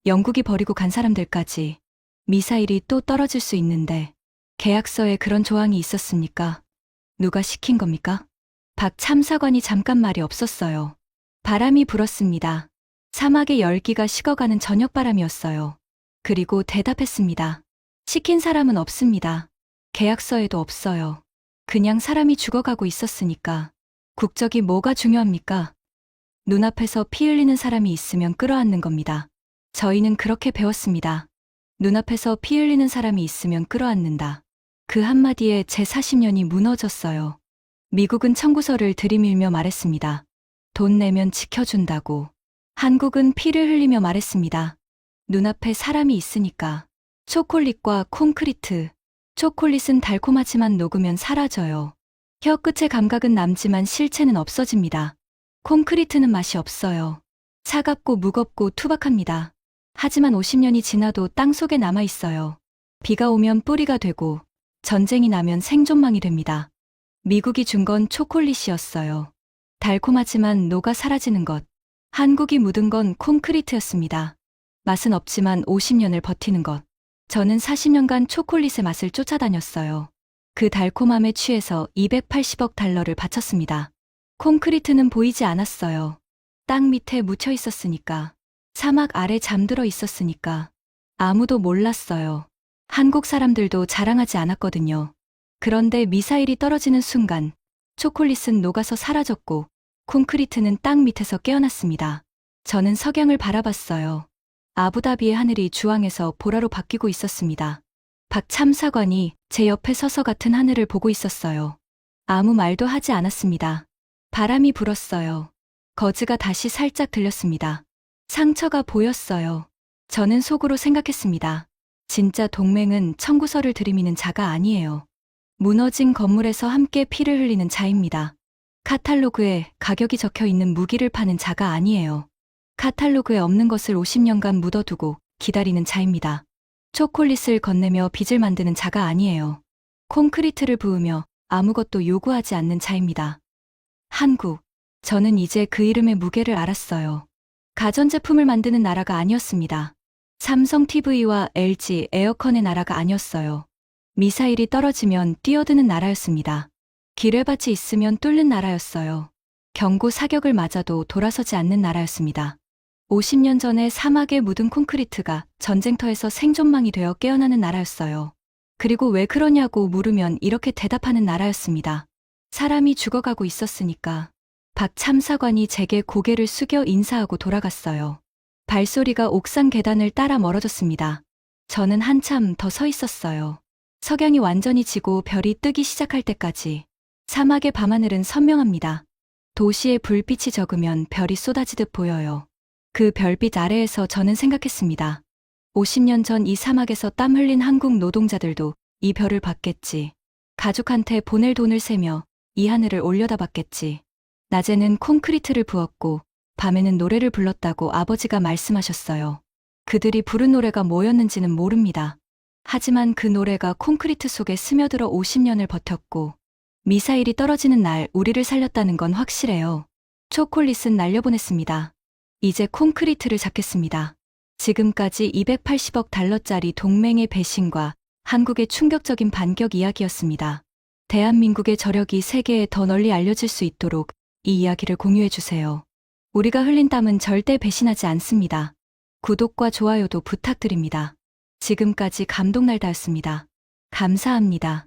영국이 버리고 간 사람들까지. 미사일이 또 떨어질 수 있는데 계약서에 그런 조항이 있었습니까? 누가 시킨 겁니까? 박 참사관이 잠깐 말이 없었어요. 바람이 불었습니다. 사막의 열기가 식어가는 저녁바람이었어요. 그리고 대답했습니다. 시킨 사람은 없습니다. 계약서에도 없어요. 그냥 사람이 죽어가고 있었으니까. 국적이 뭐가 중요합니까? 눈앞에서 피 흘리는 사람이 있으면 끌어안는 겁니다. 저희는 그렇게 배웠습니다. 눈앞에서 피 흘리는 사람이 있으면 끌어안는다. 그 한마디에 제 40년이 무너졌어요. 미국은 청구서를 들이밀며 말했습니다. 돈 내면 지켜준다고. 한국은 피를 흘리며 말했습니다. 눈앞에 사람이 있으니까. 초콜릿과 콘크리트. 초콜릿은 달콤하지만 녹으면 사라져요. 혀 끝의 감각은 남지만 실체는 없어집니다. 콘크리트는 맛이 없어요. 차갑고 무겁고 투박합니다. 하지만 50년이 지나도 땅 속에 남아있어요. 비가 오면 뿌리가 되고 전쟁이 나면 생존망이 됩니다. 미국이 준 건 초콜릿이었어요. 달콤하지만 녹아 사라지는 것. 한국이 묻은 건 콘크리트였습니다. 맛은 없지만 50년을 버티는 것. 저는 40년간 초콜릿의 맛을 쫓아다녔어요. 그 달콤함에 취해서 280억 달러를 바쳤습니다. 콘크리트는 보이지 않았어요. 땅 밑에 묻혀 있었으니까. 사막 아래 잠들어 있었으니까. 아무도 몰랐어요. 한국 사람들도 자랑하지 않았거든요. 그런데 미사일이 떨어지는 순간 초콜릿은 녹아서 사라졌고 콘크리트는 땅 밑에서 깨어났습니다. 저는 석양을 바라봤어요. 아부다비의 하늘이 주황에서 보라로 바뀌고 있었습니다. 박 참사관이 제 옆에 서서 같은 하늘을 보고 있었어요. 아무 말도 하지 않았습니다. 바람이 불었어요. 거즈가 다시 살짝 들렸습니다. 상처가 보였어요. 저는 속으로 생각했습니다. 진짜 동맹은 청구서를 들이미는 자가 아니에요. 무너진 건물에서 함께 피를 흘리는 자입니다. 카탈로그에 가격이 적혀 있는 무기를 파는 자가 아니에요. 카탈로그에 없는 것을 50년간 묻어두고 기다리는 자입니다. 초콜릿을 건네며 빚을 만드는 자가 아니에요. 콘크리트를 부으며 아무것도 요구하지 않는 자입니다. 한국. 저는 이제 그 이름의 무게를 알았어요. 가전제품을 만드는 나라가 아니었습니다. 삼성 TV와 LG 에어컨의 나라가 아니었어요. 미사일이 떨어지면 뛰어드는 나라였습니다. 기뢰밭이 있으면 뚫는 나라였어요. 경고 사격을 맞아도 돌아서지 않는 나라였습니다. 50년 전에 사막에 묻은 콘크리트가 전쟁터에서 생존망이 되어 깨어나는 나라였어요. 그리고 왜 그러냐고 물으면 이렇게 대답하는 나라였습니다. 사람이 죽어가고 있었으니까. 박 참사관이 제게 고개를 숙여 인사하고 돌아갔어요. 발소리가 옥상 계단을 따라 멀어졌습니다. 저는 한참 더 서 있었어요. 석양이 완전히 지고 별이 뜨기 시작할 때까지. 사막의 밤하늘은 선명합니다. 도시의 불빛이 적으면 별이 쏟아지듯 보여요. 그 별빛 아래에서 저는 생각했습니다. 50년 전 이 사막에서 땀 흘린 한국 노동자들도 이 별을 봤겠지. 가족한테 보낼 돈을 세며 이 하늘을 올려다봤겠지. 낮에는 콘크리트를 부었고 밤에는 노래를 불렀다고 아버지가 말씀하셨어요. 그들이 부른 노래가 뭐였는지는 모릅니다. 하지만 그 노래가 콘크리트 속에 스며들어 50년을 버텼고 미사일이 떨어지는 날 우리를 살렸다는 건 확실해요. 초콜릿은 날려보냈습니다. 이제 콘크리트를 잡겠습니다. 지금까지 280억 달러짜리 동맹의 배신과 한국의 충격적인 반격 이야기였습니다. 대한민국의 저력이 세계에 더 널리 알려질 수 있도록 이 이야기를 공유해주세요. 우리가 흘린 땀은 절대 배신하지 않습니다. 구독과 좋아요도 부탁드립니다. 지금까지 감동날다였습니다. 감사합니다.